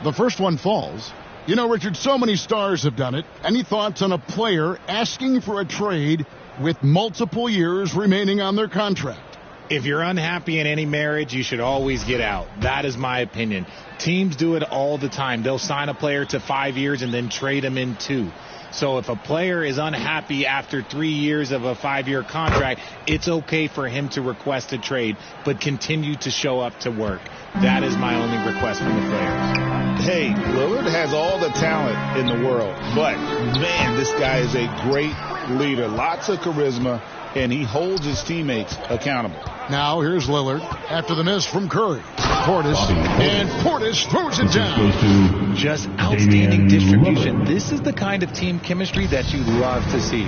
The first one falls. You know, Richard, so many stars have done it. Any thoughts on a player asking for a trade with multiple years remaining on their contract? If you're unhappy in any marriage, you should always get out. That is my opinion. Teams do it all the time. They'll sign a player to 5 years and then trade him in 2. So if a player is unhappy after 3 years of a 5-year contract, it's okay for him to request a trade, but continue to show up to work. That is my only request from the players. Hey, Lillard has all the talent in the world, but man, this guy is a great leader. Lots of charisma, and he holds his teammates accountable. Now here's Lillard after the miss from Curry. Portis, and Portis throws it down. Just outstanding distribution. This is the kind of team chemistry that you love to see.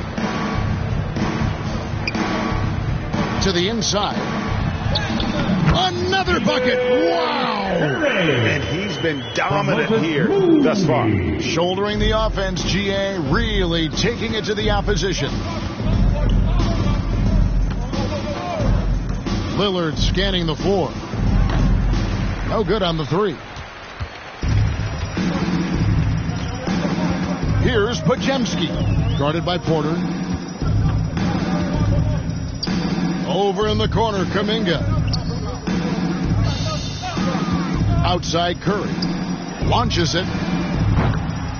To the inside. Another bucket. Wow. And he's been dominant here thus far. Shouldering the offense, GA, really taking it to the opposition. Lillard scanning the floor. No good on the 3. Here's Pajemski, guarded by Porter. Over in the corner, Kuminga. Outside Curry. Launches it.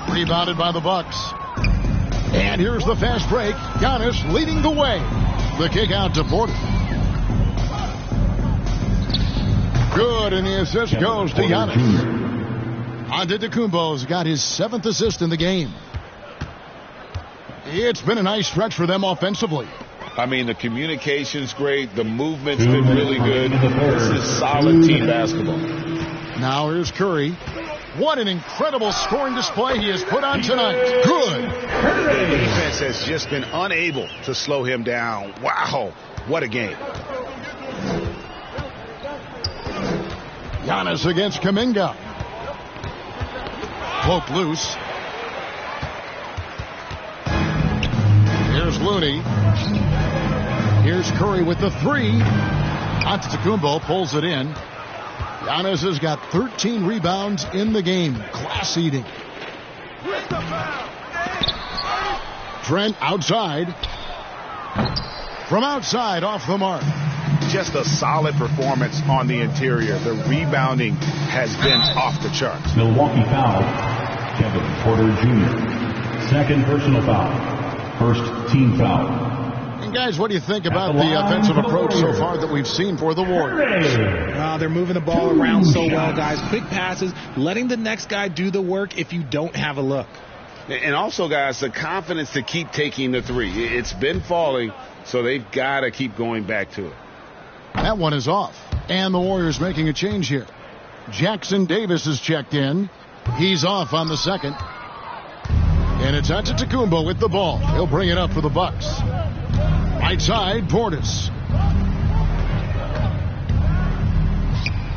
Rebounded by the Bucks. And here's the fast break. Giannis leading the way. The kick out to Porter. Good, and the assist goes to Giannis. Antetokounmpo's got his 7th assist in the game. It's been a nice stretch for them offensively. I mean, the communication's great. The movement's been really good. This is solid team basketball. Now here's Curry. What an incredible scoring display he has put on tonight. Good. The defense has just been unable to slow him down. Wow, what a game. Giannis against Kuminga. Poke loose. Here's Looney. Here's Curry with the 3. Antetokounmpo pulls it in. Giannis has got 13 rebounds in the game. Class eating. Trent outside. From outside, off the mark. Just a solid performance on the interior. The rebounding has been off the charts. Milwaukee foul, Kevin Porter Jr. Second personal foul. First team foul. And guys, what do you think about the offensive approach so far that we've seen for the Warriors? They're moving the ball around so well, guys. Quick passes, letting the next guy do the work if you don't have a look. And also, guys, the confidence to keep taking the 3. It's been falling, so they've got to keep going back to it. That one is off. And the Warriors making a change here. Jackson Davis is checked in. He's off on the second. And it's Antetokounmpo with the ball. He'll bring it up for the Bucks. Right side, Portis.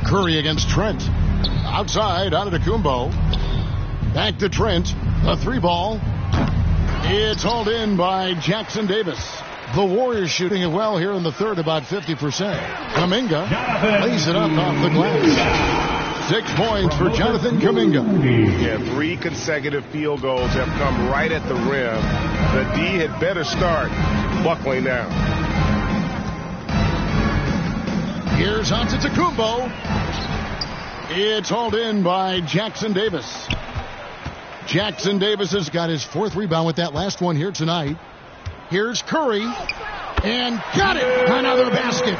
Curry against Trent. Outside, Antetokounmpo. Back to Trent. The 3 ball. It's hauled in by Jackson Davis. The Warriors shooting it well here in the third, about 50%. Kuminga lays it up off the glass. 6 points for Jonathan Kuminga. Yeah, 3 consecutive field goals have come right at the rim. The D had better start buckling down. Here's Antetokounmpo. It's hauled in by Jackson Davis. Jackson Davis has got his 4th rebound with that last one here tonight. Here's Curry. And got it. Another basket.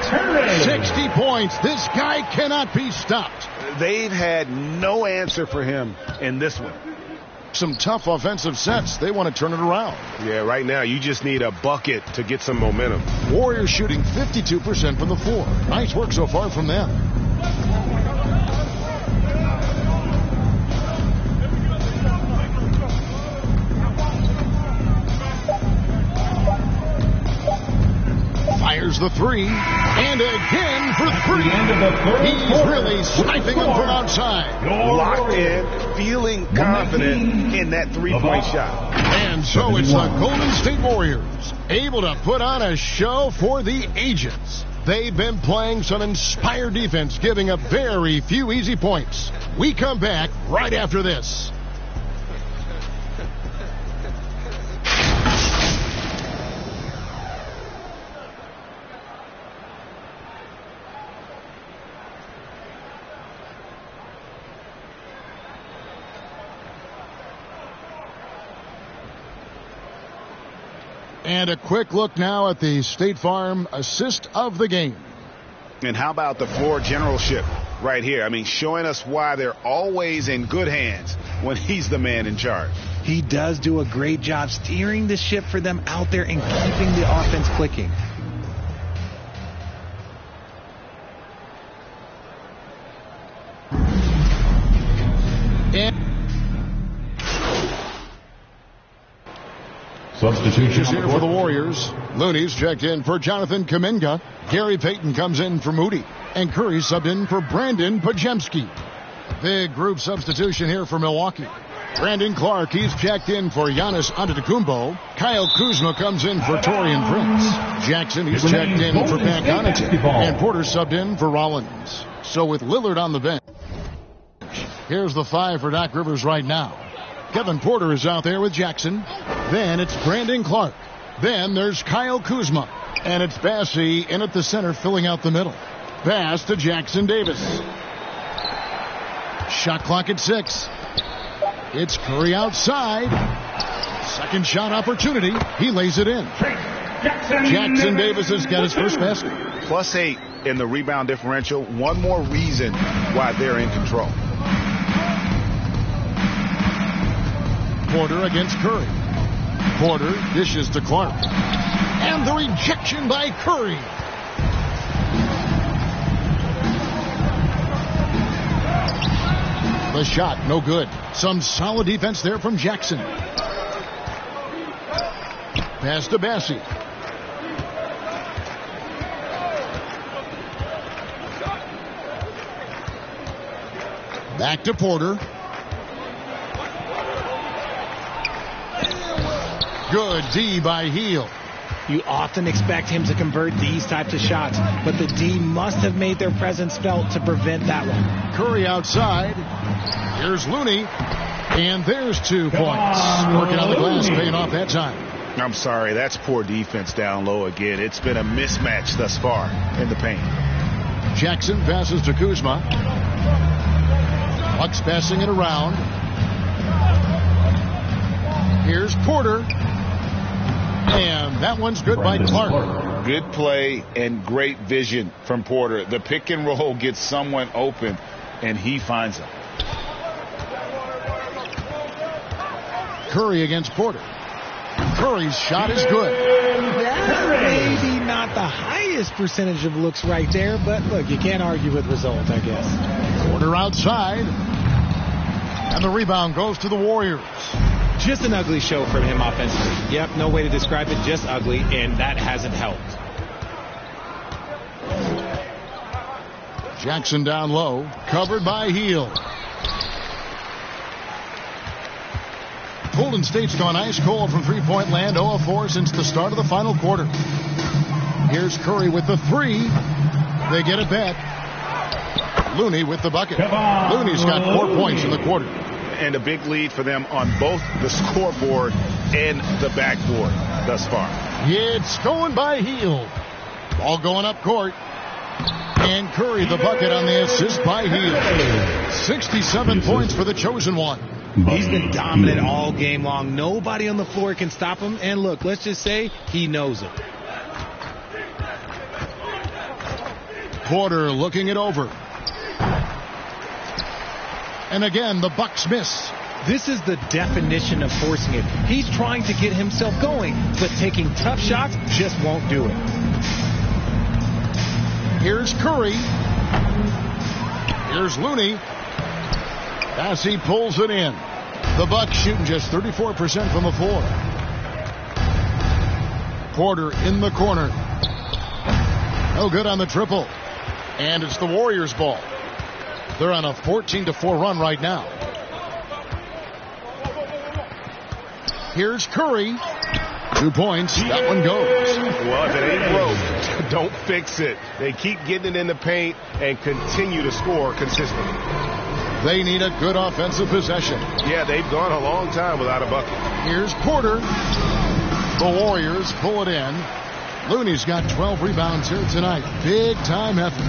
60 points. This guy cannot be stopped. They've had no answer for him in this one. Some tough offensive sets. They want to turn it around. Yeah, right now you just need a bucket to get some momentum. Warriors shooting 52% from the floor. Nice work so far from them. Fires the 3, and again for 3. He's really sniping them from outside. Locked in, feeling confident in that 3-point shot. And so it's the Golden State Warriors, able to put on a show for the ages. They've been playing some inspired defense, giving up very few easy points. We come back right after this. And a quick look now at the State Farm assist of the game. And how about the floor generalship right here? I mean, showing us why they're always in good hands when he's the man in charge. He does do a great job steering the ship for them out there and keeping the offense clicking. Substitution here for the Warriors. Looney's checked in for Jonathan Kuminga. Gary Payton comes in for Moody. And Curry subbed in for Brandon Pajemski. Big group substitution here for Milwaukee. Brandon Clark, he's checked in for Giannis Antetokounmpo. Kyle Kuzma comes in for Taurean Prince. Jackson, he's checked in for Pat Connaughton. And Porter subbed in for Rollins. So with Lillard on the bench, here's the 5 for Doc Rivers right now. Kevin Porter is out there with Jackson. Then it's Brandon Clark. Then there's Kyle Kuzma. And it's Bassey in at the center, filling out the middle. Pass to Jackson Davis. Shot clock at 6. It's Curry outside. Second shot opportunity. He lays it in. Jackson Davis has got his first basket. +8 in the rebound differential. One more reason why they're in control. Porter against Curry. Porter dishes to Clark. And the rejection by Curry. The shot, no good. Some solid defense there from Jackson. Pass to Bassey. Back to Porter. Good D by Heel. You often expect him to convert these types of shots, but the D must have made their presence felt to prevent that one. Curry outside. Here's Looney. And there's 2 points. Working on the glass, paying off that time. I'm sorry, that's poor defense down low again. It's been a mismatch thus far in the paint. Jackson passes to Kuzma. Bucks passing it around. Here's Porter. And that one's good by Clark. Good play and great vision from Porter. The pick and roll gets someone open, and he finds them. Curry against Porter. Curry's shot is good. That's maybe not the highest percentage of looks right there, but look, you can't argue with results, I guess. Porter outside. And the rebound goes to the Warriors. Just an ugly show from him offensively. Yep, no way to describe it, just ugly, and that hasn't helped. Jackson down low, covered by Heel. Golden State's gone ice cold from three-point land, 0 of 4 since the start of the final quarter. Here's Curry with the 3. They get it back. Looney with the bucket. Looney's got 4 points in the quarter. And a big lead for them on both the scoreboard and the backboard thus far. It's going by Heel. Ball going up court. And Curry the bucket on the assist by Heel. 67 points for the chosen one. He's been dominant all game long. Nobody on the floor can stop him. And look, let's just say he knows it. Porter looking it over. And again, the Bucks miss. This is the definition of forcing it. He's trying to get himself going, but taking tough shots just won't do it. Here's Curry. Here's Looney. As he pulls it in. The Bucks shooting just 34% from the floor. Porter in the corner. No good on the triple. And it's the Warriors' ball. They're on a 14-4 run right now. Here's Curry. 2 points. That one goes. Well, if it ain't broke, don't fix it. They keep getting it in the paint and continue to score consistently. They need a good offensive possession. Yeah, they've gone a long time without a bucket. Here's Porter. The Warriors pull it in. Looney's got 12 rebounds here tonight. Big time effort.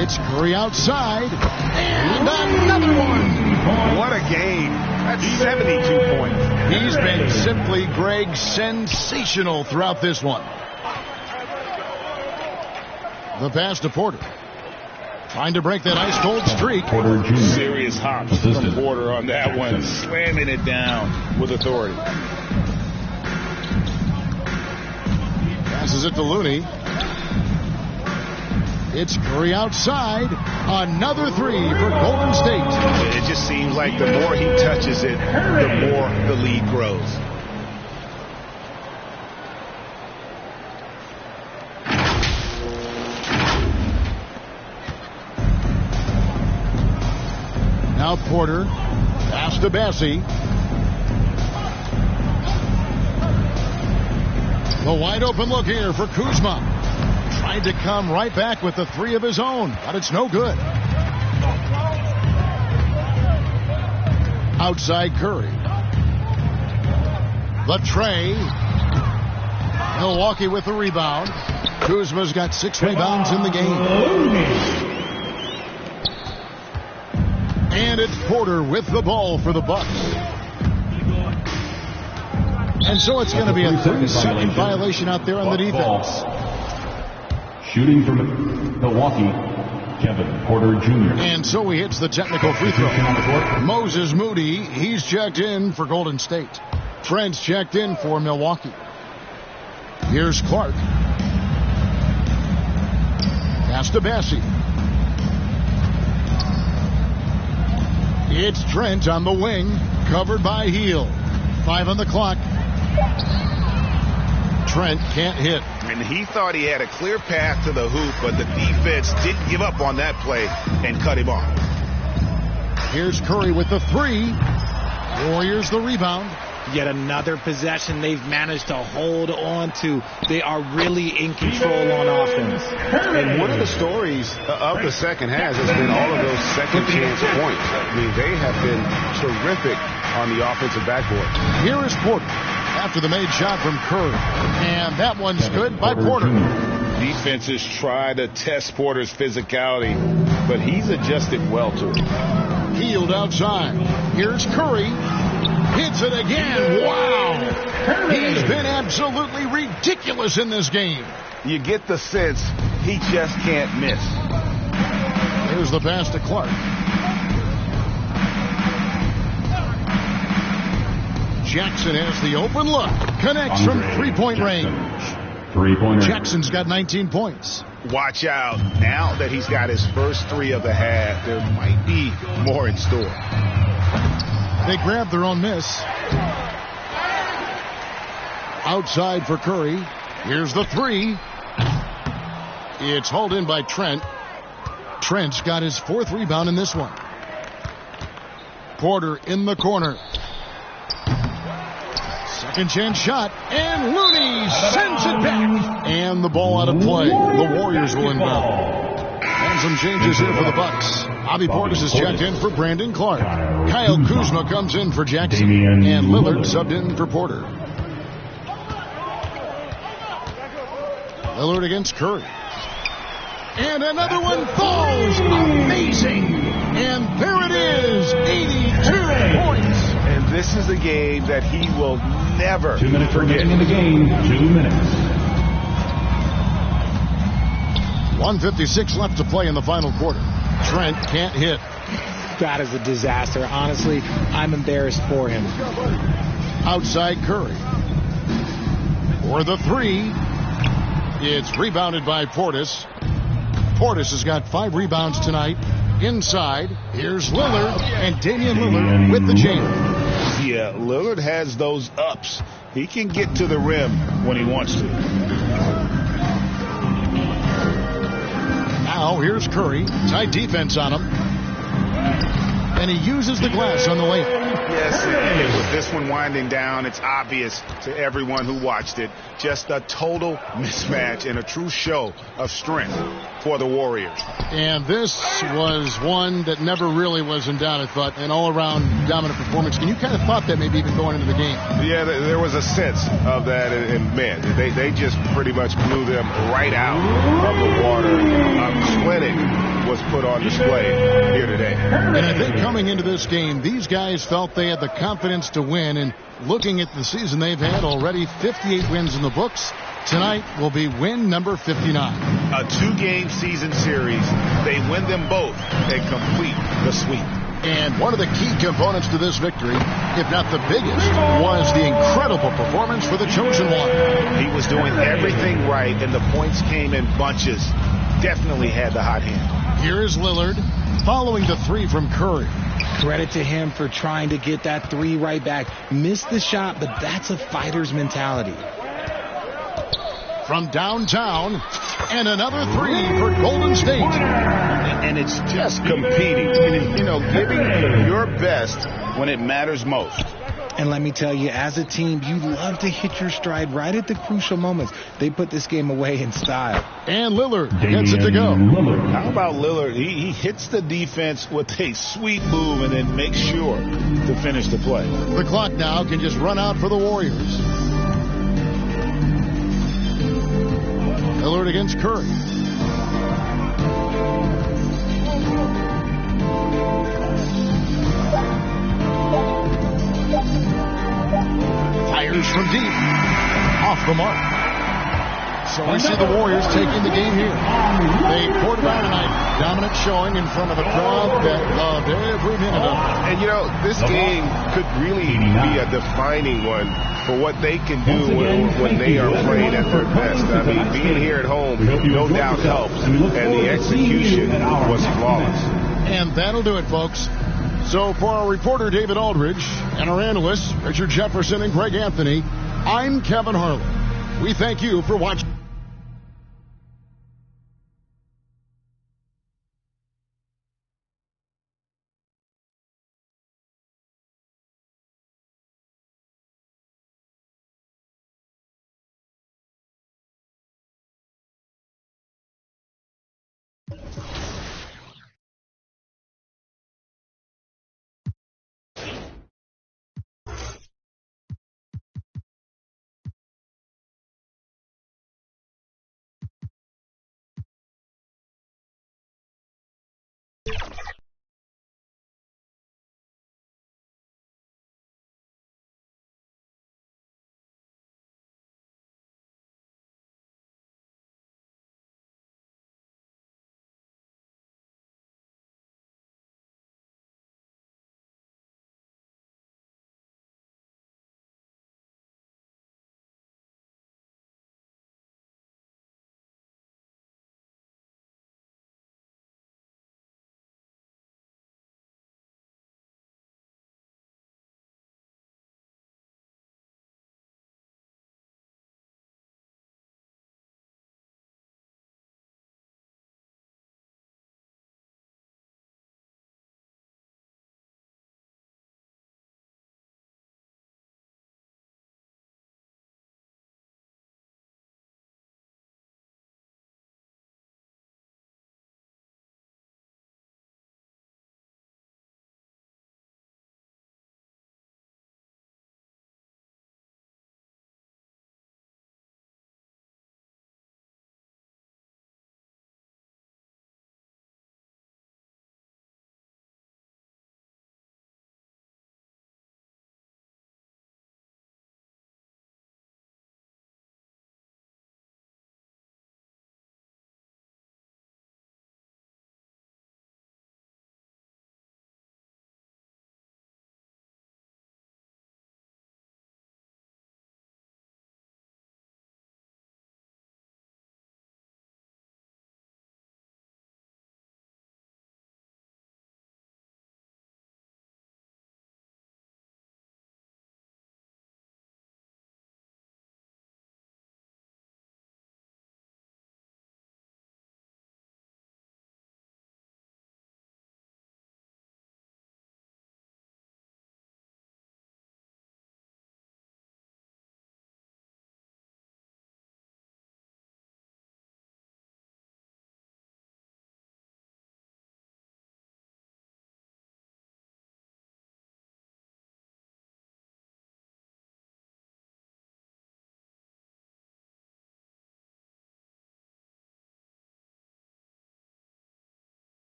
It's Curry outside. And another one. What a game. That's 72 points. He's been simply, Greg, sensational throughout this one. The pass to Porter. Trying to break that ice-cold streak. Serious hops from Porter on that one. Slamming it down with authority. Passes it to Looney. It's Curry outside. Another 3 for Golden State. It just seems like the more he touches it, the more the lead grows. Now Porter. Pass to Bassey. The wide open look here for Kuzma. Tried to come right back with the 3 of his own, but it's no good. Outside Curry. The tray. Milwaukee with the rebound. Kuzma's got 6 rebounds in the game. And it's Porter with the ball for the Bucks. And so it's going to be a 30-second violation out there on the defense. Shooting from Milwaukee, Kevin Porter Jr. And so he hits the technical free throw. Moses Moody, he's checked in for Golden State. Trent's checked in for Milwaukee. Here's Clark. Pass to Bessie. It's Trent on the wing, covered by Heel. 5 on the clock. Trent can't hit. And he thought he had a clear path to the hoop, but the defense didn't give up on that play and cut him off. Here's Curry with the 3. Warriors the rebound. Yet another possession they've managed to hold on to. They are really in control on offense. And one of the stories of the second half has been all of those second chance points. I mean, they have been terrific on the offensive backboard. Here is Porter after the made shot from Curry. And that one's good by Porter. Defenses try to test Porter's physicality, but he's adjusted well to it. Healed outside. Here's Curry. Hits it again. Wow. He's been absolutely ridiculous in this game. You get the sense he just can't miss. Here's the pass to Clark. Jackson has the open look. Connects from three-point range. Three-pointer. Jackson's got 19 points. Watch out. Now that he's got his first 3 of the half, there might be more in store. They grab their own miss. Outside for Curry. Here's the 3. It's hauled in by Trent. Trent's got his 4th rebound in this one. Porter in the corner. Second chance shot. And Looney sends it back. And the ball out of play. The Warriors will inbound. And some changes here for the Bucks. Bobby Portis is checked in for Brandon Clark. Kyle Kuzma comes in for Jackson. And Lillard subbed in for Porter. Lillard against Curry. And another one falls. Amazing. And there it is. 82 points. And this is a game that he will never 2 minutes forget. remaining in the game. 2 minutes. 1:56 left to play in the final quarter. Trent can't hit. That is a disaster. Honestly, I'm embarrassed for him. Outside Curry. For the 3. It's rebounded by Portis. Portis has got 5 rebounds tonight. Inside, here's Lillard, and Damian Lillard with the jam. Yeah, Lillard has those ups. He can get to the rim when he wants to. Now, here's Curry. Tight defense on him. And he uses the glass on the layup. Yes, and with this one winding down, it's obvious to everyone who watched it. Just a total mismatch and a true show of strength for the Warriors. And this was one that never really was in doubt, I thought, an all-around dominant performance. And you kind of thought that maybe even going into the game. Yeah, there was a sense of that, and man, they just pretty much blew them right out of the water. A clinic was put on display here today. And I think coming into this game, these guys felt they had the confidence to win. And looking at the season they've had already, 58 wins in the books. Tonight will be win number 59. A 2-game season series. They win them both and complete the sweep. And one of the key components to this victory, if not the biggest, was the incredible performance for the Chosen One. He was doing everything right, and the points came in bunches. Definitely had the hot hand. Here is Lillard, following the 3 from Curry. Credit to him for trying to get that 3 right back. Missed the shot, but that's a fighter's mentality. From downtown, and another 3 for Golden State. And it's just competing, you know, giving your best when it matters most. And let me tell you, as a team, you love to hit your stride right at the crucial moments. They put this game away in style. And Lillard gets it to go. How about Lillard? He hits the defense with a sweet move and then makes sure to finish the play. The clock now can just run out for the Warriors. Lillard against Curry. Fires from deep. Off the mark. So we see the Warriors taking the game here. They quarterback tonight. Dominant showing in front of a crowd that loved every minute of it. And, this game could really be a defining one for what they can do when they are playing at their best. I mean, being here at home, no doubt helps. And the execution was flawless. And that'll do it, folks. So for our reporter, David Aldridge, and our analysts, Richard Jefferson and Greg Anthony, I'm Kevin Harlan. We thank you for watching.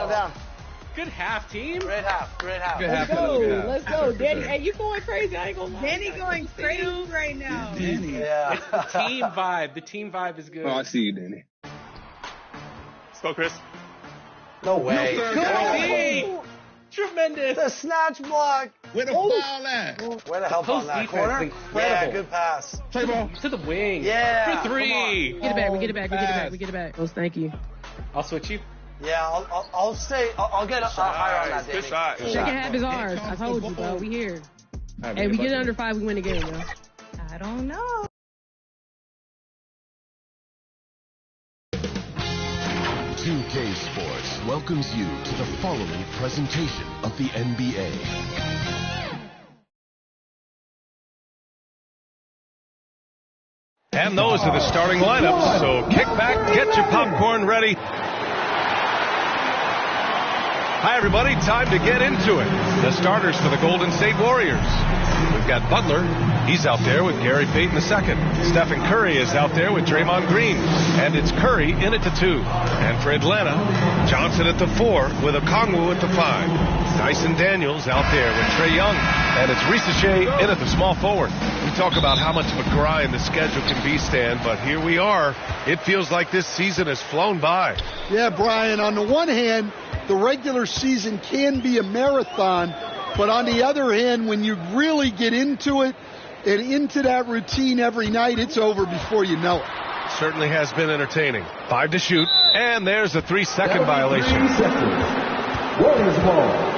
Down. Good half, team. Great half. Good Let's half. go. Good half. Let's go. Danny, hey, you going crazy. I ain't gonna lie. Danny going crazy right now. Danny. Yeah. It's the team vibe. The team vibe is good. Oh, I see you, Danny. Let's go, Chris. No way. Good. Tremendous. The snatch block. Where the foul at? Where the hell Post on that defense corner? is incredible. Yeah, good pass. Play ball. To the wing. Yeah. For three. We get it back. We get it back. Oh, thank you. I'll switch you. Yeah, I'll stay. I'll get higher on that, Good Danny. shot. Second half is ours. I told you, bro. We here. Hey, we get it under 5, we win the game, yo. I don't know. K Sports welcomes you to the following presentation of the NBA. And those are the starting lineups, so kick back, get your popcorn ready. Hi, everybody. Time to get into it. The starters for the Golden State Warriors. We've got Butler. He's out there with Gary Payton II. Stephen Curry is out there with Draymond Green. And it's Curry in at the 2. And for Atlanta, Johnson at the 4 with Okongwu at the 5. Dyson Daniels out there with Trae Young. And it's Ricochet in at the small forward. We talk about how much of a grind the schedule can be, Stan, but here we are. It feels like this season has flown by. Yeah, Brian, on the one hand, the regular season can be a marathon, but on the other hand, when you really get into it and into that routine every night, it's over before you know it. Certainly has been entertaining. 5 to shoot, and there's a 3-second violation. Warriors ball.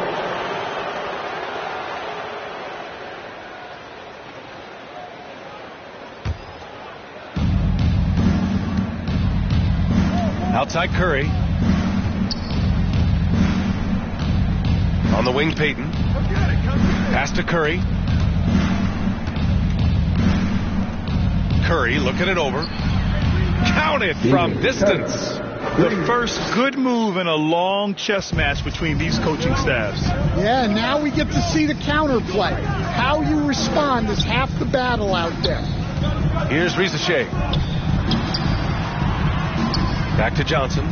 Outside Curry. On the wing, Payton. Pass to Curry. Curry looking it over. Counted from distance. The first good move in a long chess match between these coaching staffs. Yeah, now we get to see the counterplay. How you respond is half the battle out there. Here's Ricochet. Back to Johnson.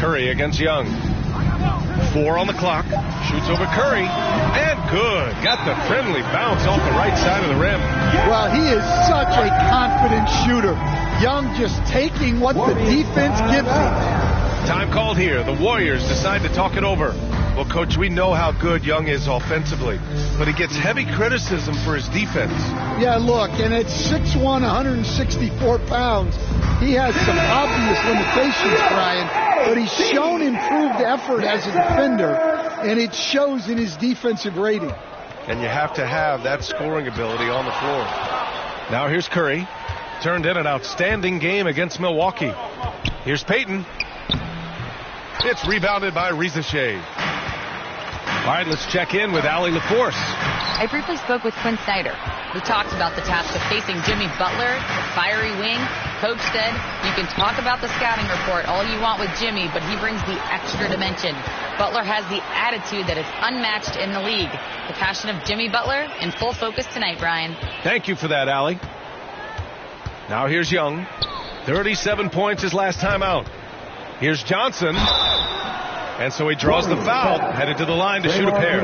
Curry against Young. 4 on the clock. Shoots over Curry. And good. Got the friendly bounce off the right side of the rim. Well, he is such a confident shooter. Young just taking what the defense gives him. Time called here. The Warriors decide to talk it over. Well, Coach, we know how good Young is offensively, but he gets heavy criticism for his defense. Yeah, look, and at 6'1", 164 pounds, he has some obvious limitations, Brian, but he's shown improved effort as a defender, and it shows in his defensive rating. And you have to have that scoring ability on the floor. Now here's Curry. Turned in an outstanding game against Milwaukee. Here's Payton. It's rebounded by Ricochet. All right, let's check in with Allie LaForce. I briefly spoke with Quinn Snyder. We talked about the task of facing Jimmy Butler, the fiery wing. Coach said, you can talk about the scouting report all you want with Jimmy, but he brings the extra dimension. Butler has the attitude that is unmatched in the league. The passion of Jimmy Butler in full focus tonight, Brian. Thank you for that, Allie. Now here's Young. 37 points his last time out. Here's Johnson. And so he draws the foul, headed to the line to shoot a pair.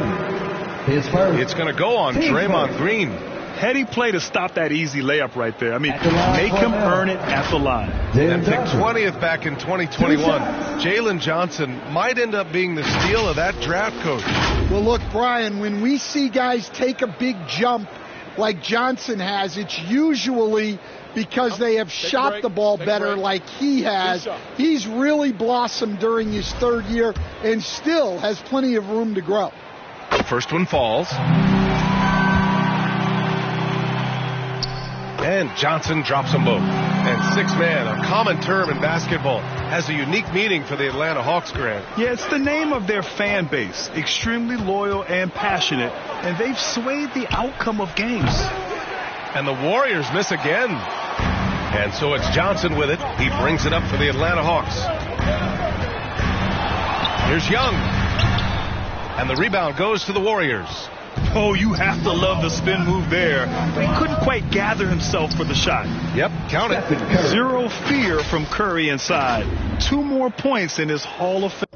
It's going to go on Draymond Green. Heady play to stop that easy layup right there. I mean, make him earn it at the line. And pick 20th back in 2021. Jalen Johnson might end up being the steal of that draft, Coach. Well, look, Brian, when we see guys take a big jump like Johnson has, it's usually because they have shot the ball better like he has. He's really blossomed during his third year and still has plenty of room to grow. First one falls. And Johnson drops them both. And 6-man, a common term in basketball, has a unique meaning for the Atlanta Hawks, Grant. Yeah, it's the name of their fan base. Extremely loyal and passionate. And they've swayed the outcome of games. And the Warriors miss again. And so it's Johnson with it. He brings it up for the Atlanta Hawks. Here's Young. And the rebound goes to the Warriors. Oh, you have to love the spin move there. But he couldn't quite gather himself for the shot. Yep, count it. Zero fear from Curry inside. 2 more points in his Hall of Fame.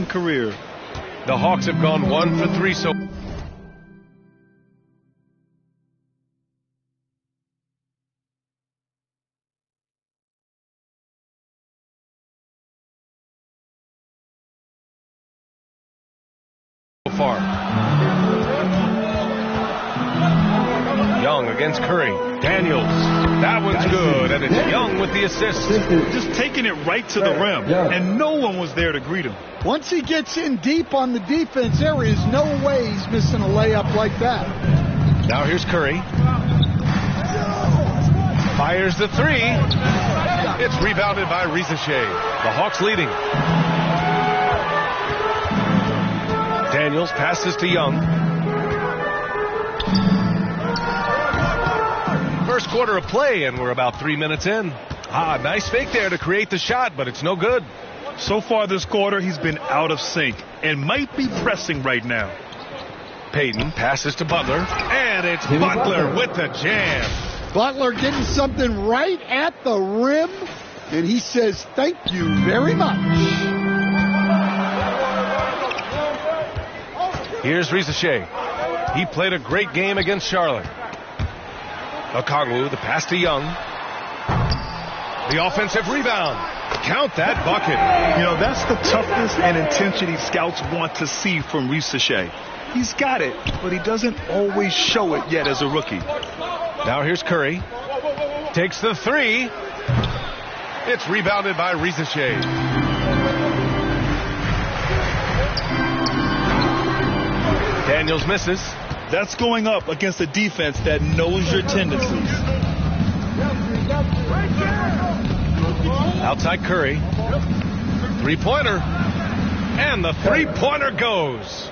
Career. The Hawks have gone 1 for 3 so far. Young against Curry. Daniels. That one's good, and it's Young with the assist. Just taking it right to the rim, and no one was there to greet him. Once he gets in deep on the defense, there is no way he's missing a layup like that. Now here's Curry. Fires the 3. It's rebounded by Rizasheh. The Hawks leading. Daniels passes to Young. First quarter of play, and we're about 3 minutes in. Nice fake there to create the shot, but it's no good. So far this quarter, he's been out of sync and might be pressing right now. Payton passes to Butler, and it's Butler with the jam. Butler getting something right at the rim, and he says, thank you very much. Here's Rizasheh. He played a great game against Charlotte. Okongwu, the pass to Young. The offensive rebound. Count that bucket. You know, that's the toughness and intensity scouts want to see from Rizasheh. He's got it, but he doesn't always show it yet as a rookie. Now here's Curry. Takes the 3. It's rebounded by Rizasheh. Daniels misses. That's going up against a defense that knows your tendencies. Outside Curry. 3-pointer. And the 3-pointer goes.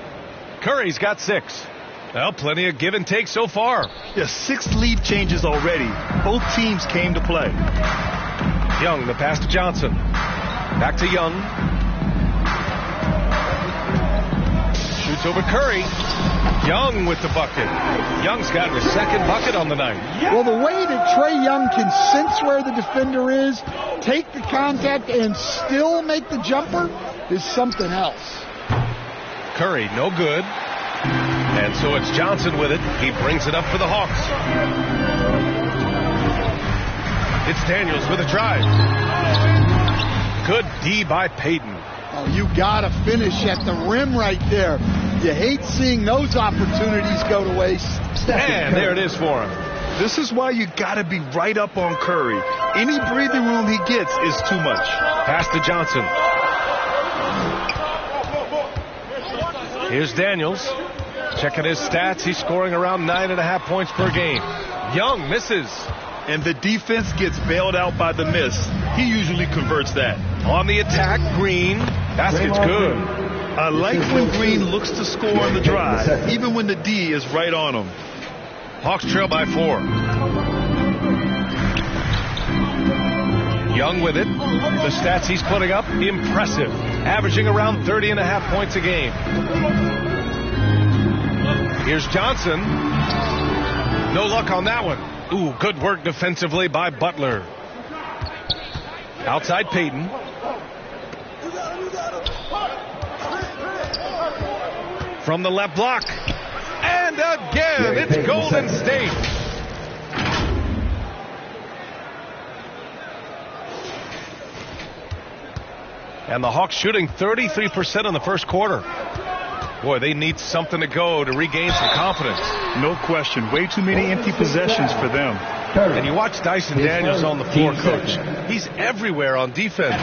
Curry's got 6. Well, plenty of give and take so far. Yeah, 6 lead changes already. Both teams came to play. Young, the pass to Johnson. Back to Young. Shoots over Curry. Young with the bucket. Young's got his 2nd bucket on the night. Well, the way that Trae Young can sense where the defender is, take the contact, and still make the jumper is something else. Curry, no good. And so it's Johnson with it. He brings it up for the Hawks. It's Daniels with a drive. Good D by Payton. Oh, you got to finish at the rim right there. You hate seeing those opportunities go to waste. And there it is for him. This is why you got to be right up on Curry. Any breathing room he gets is too much. Pass to Johnson. Here's Daniels. Checking his stats. He's scoring around 9.5 points per game. Young misses. And the defense gets bailed out by the miss. He usually converts that. On the attack, Green. Basket's good. I like when Green looks to score on the drive, even when the D is right on him. Hawks trail by 4. Young with it. The stats he's putting up, impressive. Averaging around 30.5 points a game. Here's Johnson. No luck on that one. Ooh, good work defensively by Butler. Outside Payton. From the left block. And again, it's Golden State. And the Hawks shooting 33% in the first quarter. Boy, they need something to go to regain some confidence. No question. Way too many empty possessions for them. And you watch Dyson Daniels on the floor, Coach. He's everywhere on defense.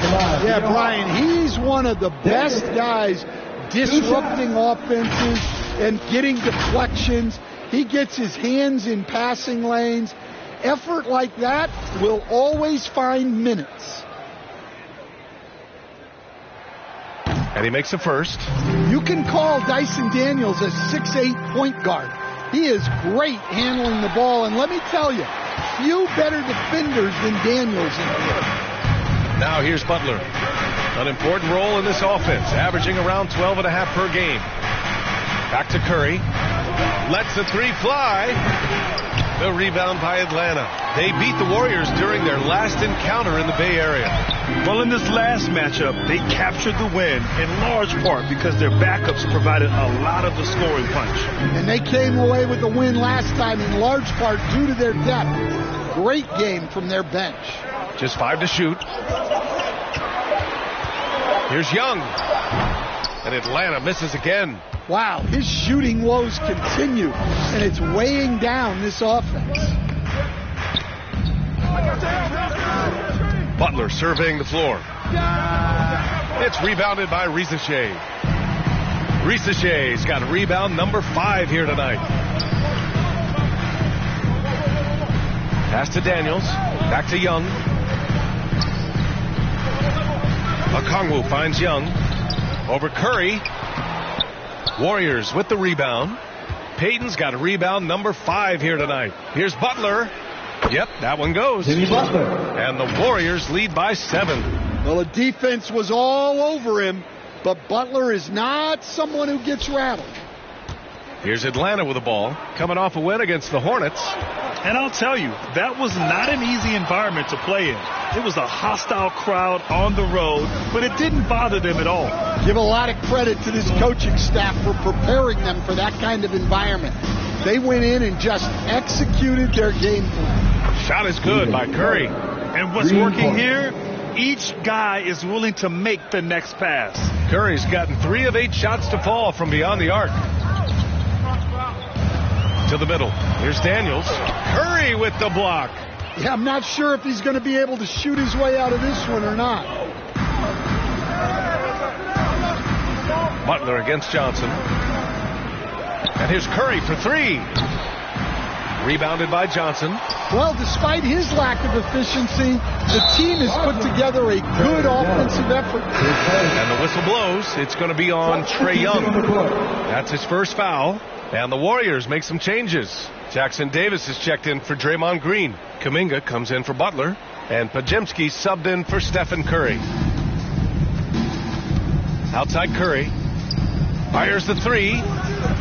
Yeah, Brian, he's one of the best guys disrupting offenses and getting deflections. He gets his hands in passing lanes. Effort like that will always find minutes. And he makes a first. You can call Dyson Daniels a 6'8" point guard. He is great handling the ball, and let me tell you, few better defenders than Daniels in here. Now here's Butler. An important role in this offense, averaging around 12.5 per game. Back to Curry. Lets the three fly. The rebound by Atlanta. They beat the Warriors during their last encounter in the Bay Area. Well, in this last matchup, they captured the win in large part because their backups provided a lot of the scoring punch. And they came away with the win last time in large part due to their depth. Great game from their bench. Just 5 to shoot. Here's Young. And Atlanta misses again. Wow, his shooting woes continue, and it's weighing down this offense. Butler surveying the floor. It's rebounded by Risacher. Risacher's got rebound number 5 here tonight. Pass to Daniels. Back to Young. Okongwu finds Young. Over Curry. Warriors with the rebound. Payton's got a rebound number 5 here tonight. Here's Butler. Yep, that one goes. Jimmy Butler. And the Warriors lead by 7. Well, the defense was all over him, but Butler is not someone who gets rattled. Here's Atlanta with the ball, coming off a win against the Hornets. And I'll tell you, that was not an easy environment to play in. It was a hostile crowd on the road, but it didn't bother them at all. Give a lot of credit to this coaching staff for preparing them for that kind of environment. They went in and just executed their game plan. Shot is good by Curry. And what's working here? Each guy is willing to make the next pass. Curry's gotten 3 of 8 shots to fall from beyond the arc. To the middle. Here's Daniels. Curry with the block. Yeah, I'm not sure if he's going to be able to shoot his way out of this one or not. Butler against Johnson. And here's Curry for 3. Rebounded by Johnson. Well, despite his lack of efficiency, the team has put together a good offensive effort. And the whistle blows. It's going to be on Trae Young. That's his first foul. And the Warriors make some changes. Jackson Davis is checked in for Draymond Green. Kuminga comes in for Butler. And Podziemski subbed in for Stephen Curry. Outside Curry. Fires the 3.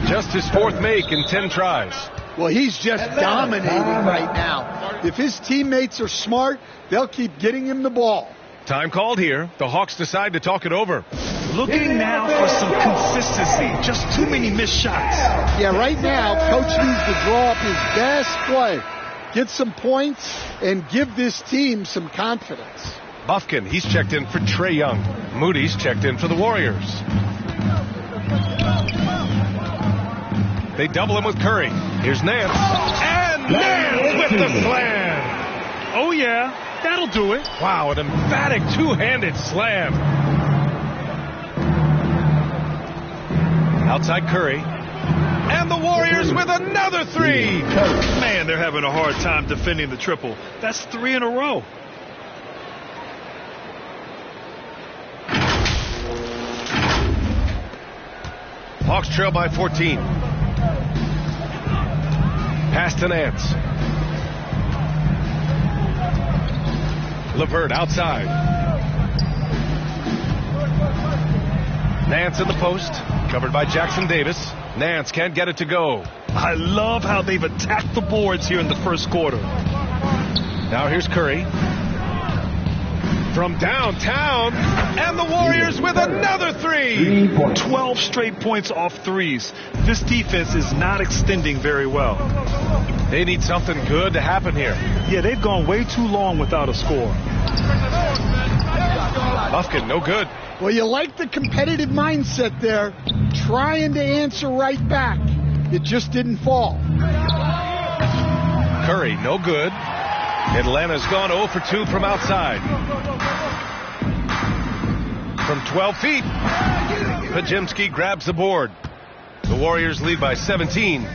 Just his 4th make in 10 tries. Well, he's just dominating right now. If his teammates are smart, they'll keep getting him the ball. Time called here. The Hawks decide to talk it over. Looking now for some consistency. Just too many missed shots. Yeah, right now, Coach needs to draw up his best play. Get some points and give this team some confidence. Bufkin, he's checked in for Trae Young. Moody's checked in for the Warriors. They double him with Curry. Here's Nance. And Nance with the slam. Oh, yeah. That'll do it. Wow, an emphatic two-handed slam. Outside Curry. And the Warriors with another 3. Man, they're having a hard time defending the triple. That's 3 in a row. Hawks trail by 14. Pass to Nance. LeVert outside. Nance in the post. Covered by Jackson Davis. Nance can't get it to go. I love how they've attacked the boards here in the first quarter. Now here's Curry. From downtown. And the Warriors with another 3. 12 straight points off threes. This defense is not extending very well. They need something good to happen here. Yeah, they've gone way too long without a score. Bufkin, no good. Well, you like the competitive mindset there, trying to answer right back. It just didn't fall. Curry, no good. Atlanta's gone 0 for 2 from outside. From 12 feet, Podziemski grabs the board. The Warriors lead by 17.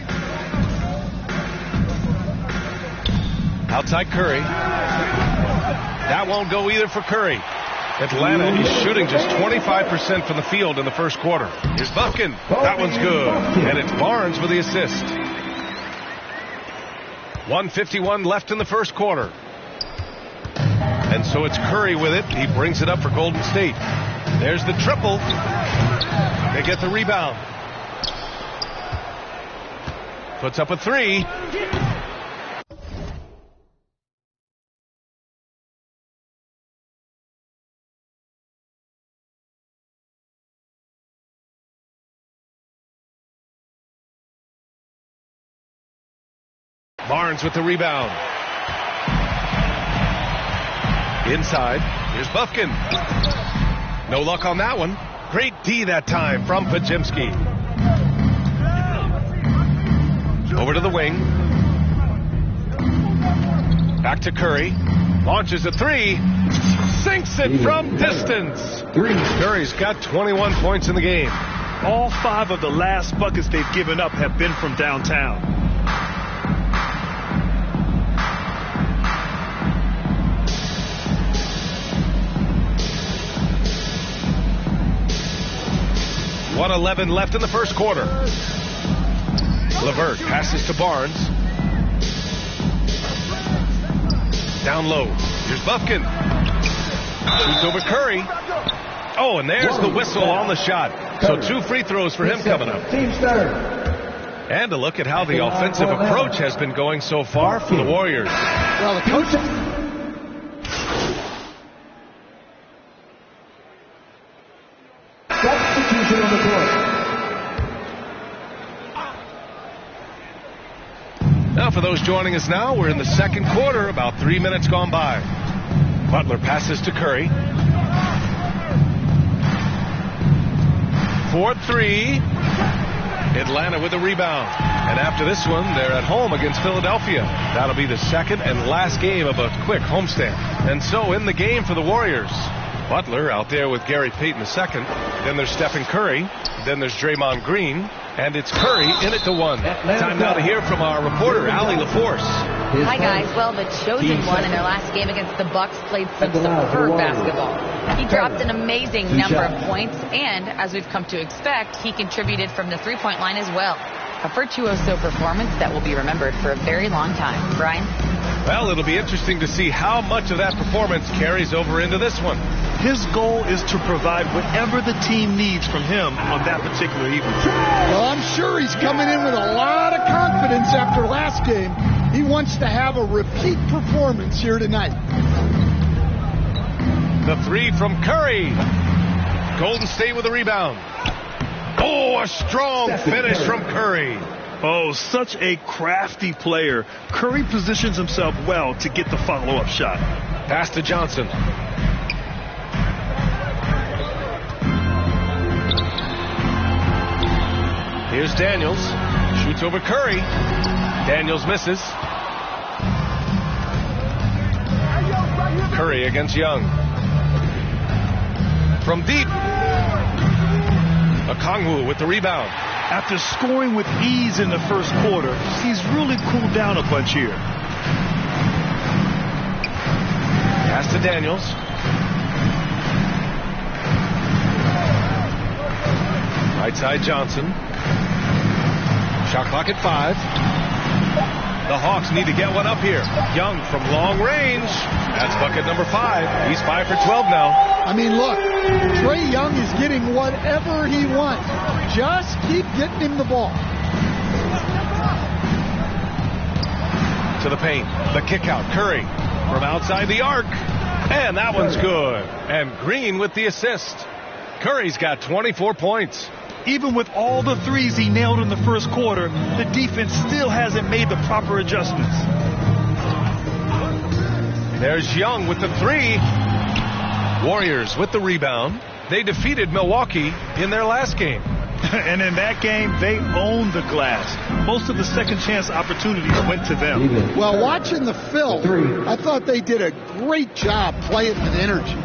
Outside Curry. That won't go either for Curry. Atlanta is shooting just 25% from the field in the first quarter. Here's Buffkin. That one's good. And it's Barnes with the assist. 1:51 left in the first quarter. And so it's Curry with it. He brings it up for Golden State. There's the triple. They get the rebound. Puts up a three. Barnes with the rebound. Inside. Here's Buffkin. No luck on that one. Great D that time from Podziemski. Over to the wing. Back to Curry. Launches a three. Sinks it from distance. Curry's got 21 points in the game. All 5 of the last buckets they've given up have been from downtown. .111 left in the first quarter. LeVert passes to Barnes. Down low. Here's Buffkin. Shoots over Curry. Oh, and there's the whistle on the shot. So 2 free throws for him coming up. And a look at how the offensive approach has been going so far for the Warriors. Well, the coach... Substitution on the court. Now for those joining us now, we're in the second quarter, about 3 minutes gone by. Butler passes to Curry. 4-3. Atlanta with a rebound. And after this one, they're at home against Philadelphia. That'll be the second and last game of a quick homestand. And so in the game for the Warriors, Butler out there with Gary Payton II. Then there's Stephen Curry. Then there's Draymond Green. And it's Curry in it to 1. Time now to hear from our reporter, Allie LaForce. Hi, guys. Well, the chosen one in their last game against the Bucks played some superb basketball. He dropped an amazing number of points, and as we've come to expect, he contributed from the three-point line as well. A virtuoso performance that will be remembered for a very long time. Brian? Well, it'll be interesting to see how much of that performance carries over into this one. His goal is to provide whatever the team needs from him on that particular evening. Well, I'm sure he's coming in with a lot of confidence after last game. He wants to have a repeat performance here tonight. The three from Curry. Golden State with a rebound. Oh, a strong finish from Curry. Oh, such a crafty player. Curry positions himself well to get the follow-up shot. Pass to Johnson. Here's Daniels. Shoots over Curry. Daniels misses. Curry against Young. From deep. Okongwu with the rebound. After scoring with ease in the first quarter, he's really cooled down a bunch here. Pass to Daniels. Right side Johnson. Shot clock at 5. The Hawks need to get one up here. Young from long range. That's bucket number 5. He's 5 for 12 now. I mean, look, Trae Young is getting whatever he wants. Just keep getting him the ball. To the paint. The kick out. Curry from outside the arc. And that one's good. And Green with the assist. Curry's got 24 points. Even with all the threes he nailed in the first quarter, the defense still hasn't made the proper adjustments. There's Young with the 3. Warriors with the rebound. They defeated Milwaukee in their last game. And in that game, they owned the glass. Most of the second chance opportunities went to them. Well, watching the film, I thought they did a great job playing with energy.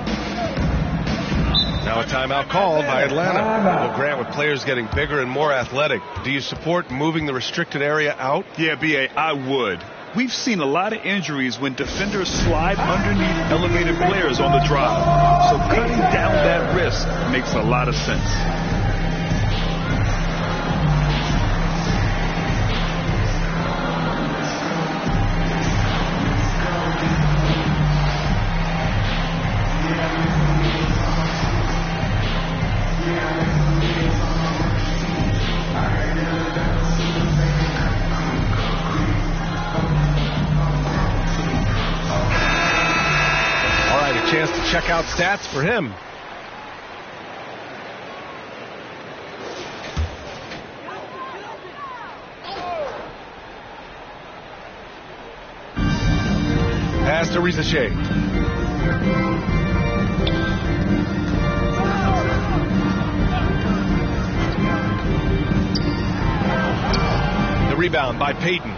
Now a timeout called by Atlanta. Well, Grant, with players getting bigger and more athletic, do you support moving the restricted area out? Yeah, B.A., I would. We've seen a lot of injuries when defenders slide underneath elevated players on the drive. So cutting down that risk makes a lot of sense. Chance to check out stats for him. Pass to Rizachet. The rebound by Payton.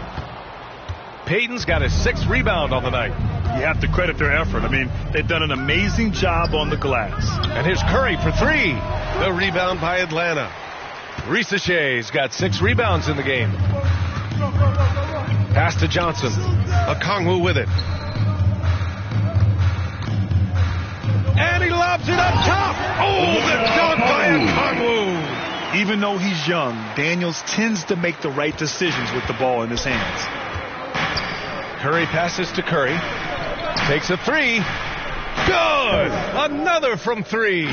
Payton's got his 6th rebound on the night. You have to credit their effort. I mean, they've done an amazing job on the glass. And here's Curry for 3. The rebound by Atlanta. Rizachet's got 6 rebounds in the game. Pass to Johnson. Okongwu with it. And he lobs it up top. Oh, the dunk by Okongwu. Even though he's young, Daniels tends to make the right decisions with the ball in his hands. Curry passes to Curry. Takes a 3. Good! Another from 3.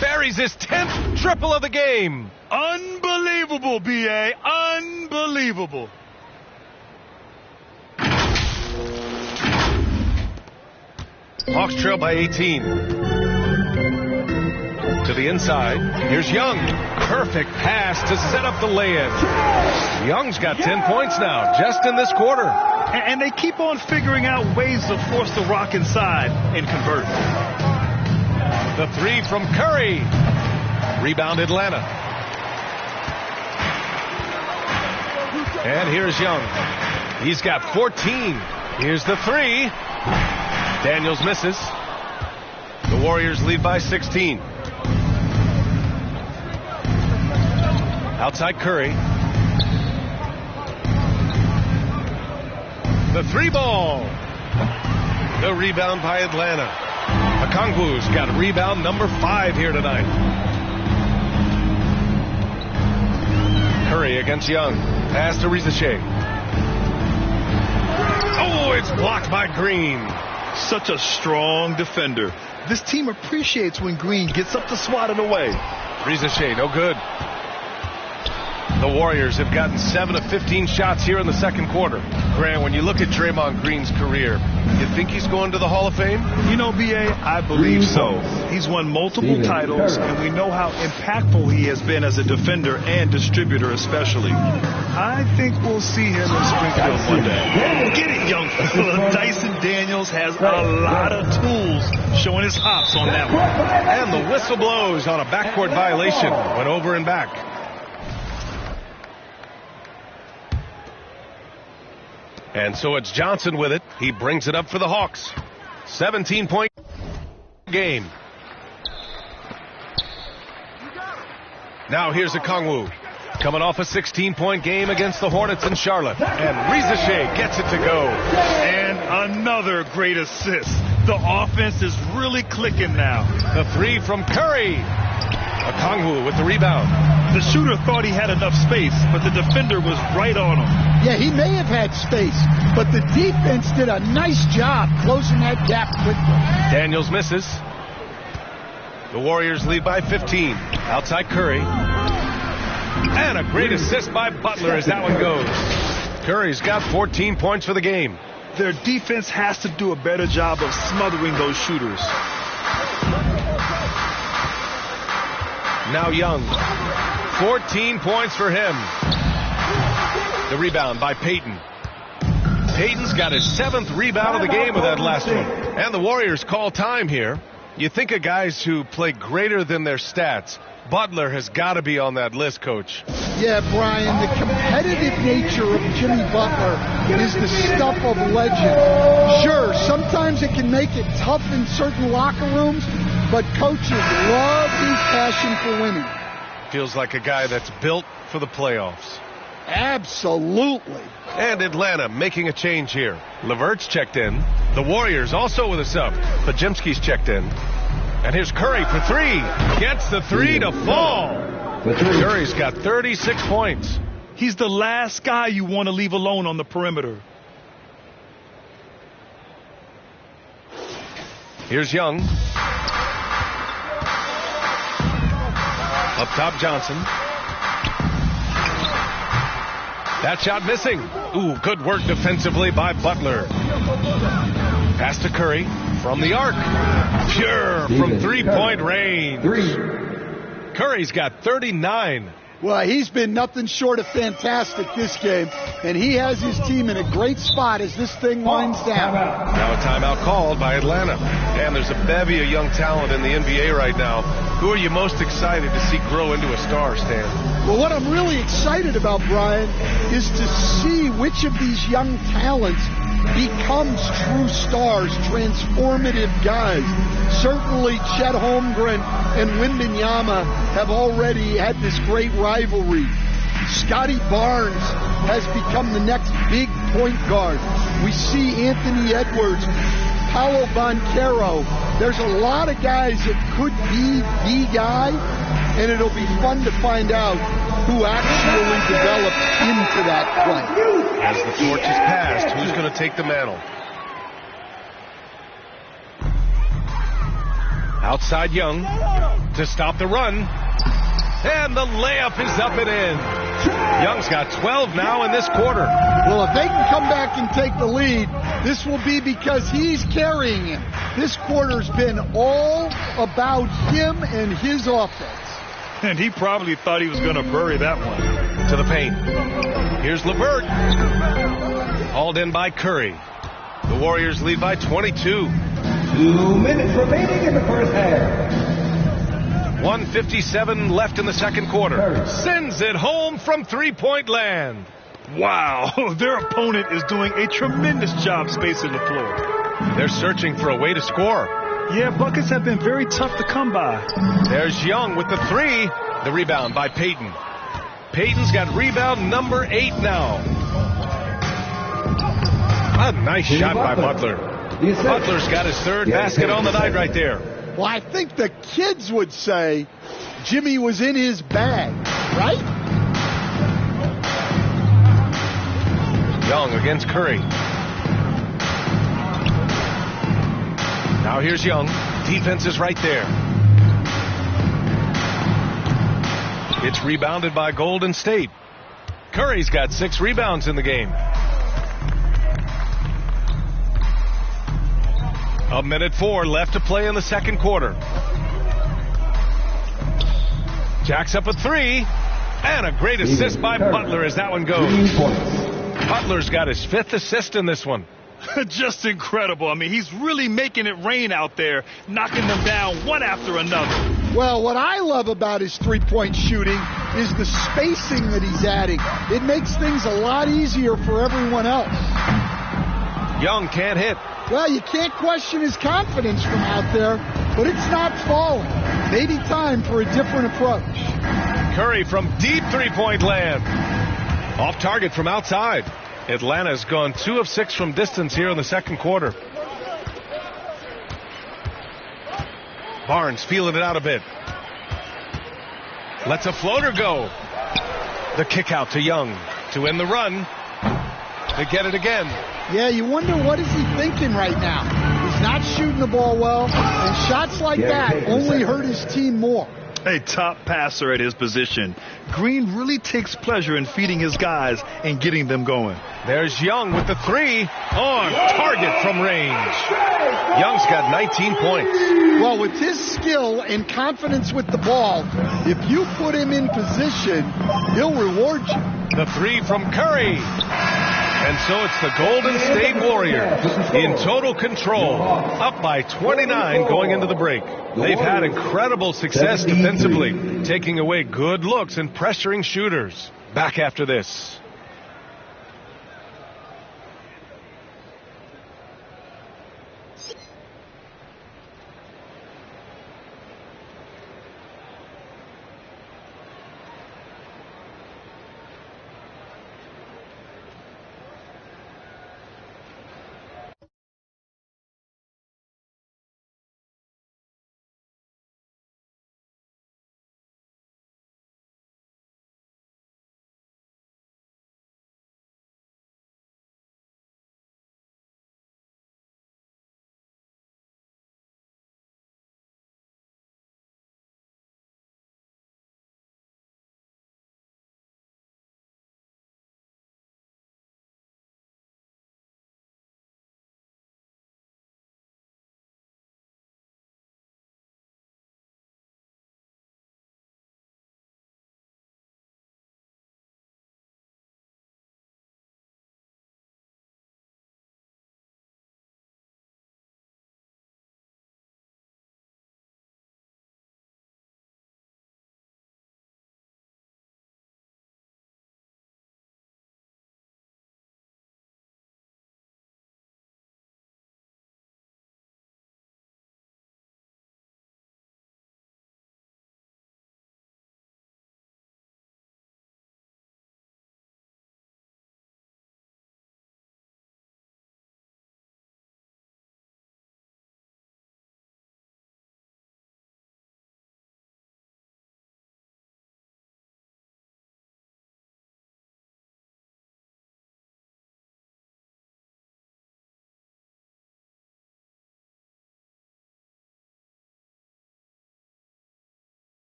Buries his 10th triple of the game. Unbelievable, B.A. Unbelievable. Hawks trail by 18. To the inside. Here's Young. Perfect pass to set up the lay-in. Young's got 10 points now, just in this quarter. And they keep on figuring out ways to force the rock inside and convert. The 3 from Curry. Rebound Atlanta. And here's Young. He's got 14. Here's the 3. Daniels misses. The Warriors lead by 16. Outside Curry. The 3 ball. The rebound by Atlanta. Okongwu's got rebound number 5 here tonight. Curry against Young. Pass to Rizachet. Oh, it's blocked by Green. Such a strong defender. This team appreciates when Green gets up to swat it away. Rizachet, no good. The Warriors have gotten 7 of 15 shots here in the second quarter. Grant, when you look at Draymond Green's career, you think he's going to the Hall of Fame? You know, B.A., I believe so. He's won multiple titles, and we know how impactful he has been as a defender and distributor especially. I think we'll see him in Springfield one day. Get it, young fella. Dyson Daniels has a lot of tools, showing his hops on that one. And the whistle blows on a backcourt violation. Went over and back. And so it's Johnson with it. He brings it up for the Hawks. 17-point game. Now here's Okongwu. Coming off a 16-point game against the Hornets in Charlotte. And Rizachet gets it to go. And another great assist. The offense is really clicking now. The 3 from Curry. Okongwu with the rebound. The shooter thought he had enough space, but the defender was right on him. Yeah, he may have had space, but the defense did a nice job closing that gap quickly. Daniels misses. The Warriors lead by 15. Outside Curry. And a great assist by Butler as that one goes. Curry's got 14 points for the game. Their defense has to do a better job of smothering those shooters. Now Young. 14 points for him. The rebound by Payton. Payton's got his 7th rebound of the game with that last one. And the Warriors call time here. You think of guys who play greater than their stats. Butler has got to be on that list, Coach. Yeah, Brian, the competitive nature of Jimmy Butler is the stuff of legend. Sure, sometimes it can make it tough in certain locker rooms, but coaches love his passion for winning. Feels like a guy that's built for the playoffs. Absolutely. And Atlanta making a change here. Levert's checked in. The Warriors also with a sub. Pajemski's checked in. And here's Curry for three. Gets the three to fall. Curry's got 36 points. He's the last guy you want to leave alone on the perimeter. Here's Young. Up top, Johnson. That shot missing. Ooh, good work defensively by Butler. Pass to Curry from the arc. Pure from three-point range. Curry's got 39. Well, he's been nothing short of fantastic this game, and he has his team in a great spot as this thing winds down. Now a timeout called by Atlanta. And there's a bevy of young talent in the NBA right now. Who are you most excited to see grow into a star, Stan? Well, what I'm really excited about, Brian, is to see which of these young talents becomes true stars, transformative guys. Certainly Chet Holmgren and Wembanyama have already had this great rivalry. Scotty Barnes has become the next big point guard. We see Anthony Edwards, Paolo Banchero. There's a lot of guys that could be the guy, and it'll be fun to find out who actually develops into that play. As the torch is passed, who's going to take the mantle? Outside Young to stop the run. And the layup is up and in. Young's got 12 now in this quarter. Well, if they can come back and take the lead, this will be because he's carrying him. This quarter's been all about him and his offense. And he probably thought he was going to bury that one. To the paint. Here's LeVert. Hauled in by Curry. The Warriors lead by 22. 2 minutes remaining in the first half. 1:57 left in the second quarter. Sends it home from three-point land. Wow, their opponent is doing a tremendous job spacing the floor. They're searching for a way to score. Yeah, buckets have been very tough to come by. There's Young with the three. The rebound by Payton. Payton's got rebound number 8 now. A nice shot by Butler. Butler's got his third basket on the night right there. Well, I think the kids would say Jimmy was in his bag, right? Young against Curry. Now here's Young. Defense is right there. It's rebounded by Golden State. Curry's got 6 rebounds in the game. A minute 4 left to play in the second quarter. Jacks up a 3. And a great assist by Butler as that one goes. Butler's got his 5th assist in this one. Just incredible. I mean, he's really making it rain out there, knocking them down one after another. Well, what I love about his three-point shooting is the spacing that he's adding. It makes things a lot easier for everyone else. Young can't hit. Well, you can't question his confidence from out there, but it's not falling. Maybe time for a different approach. Curry from deep three-point land. Off target from outside. Atlanta's gone 2 of 6 from distance here in the second quarter. Barnes feeling it out a bit. Lets a floater go. The kick out to Young to end the run. They get it again. Yeah, you wonder what is he thinking right now. He's not shooting the ball well, and shots like that only hurt his team more. A top passer at his position. Green really takes pleasure in feeding his guys and getting them going. There's Young with the 3 on target from range. Young's got 19 points. Well, with his skill and confidence with the ball, if you put him in position, he'll reward you. The 3 from Curry. And so it's the Golden State Warriors in total control, up by 29 going into the break. They've had incredible success defensively, taking away good looks and pressuring shooters. Back after this.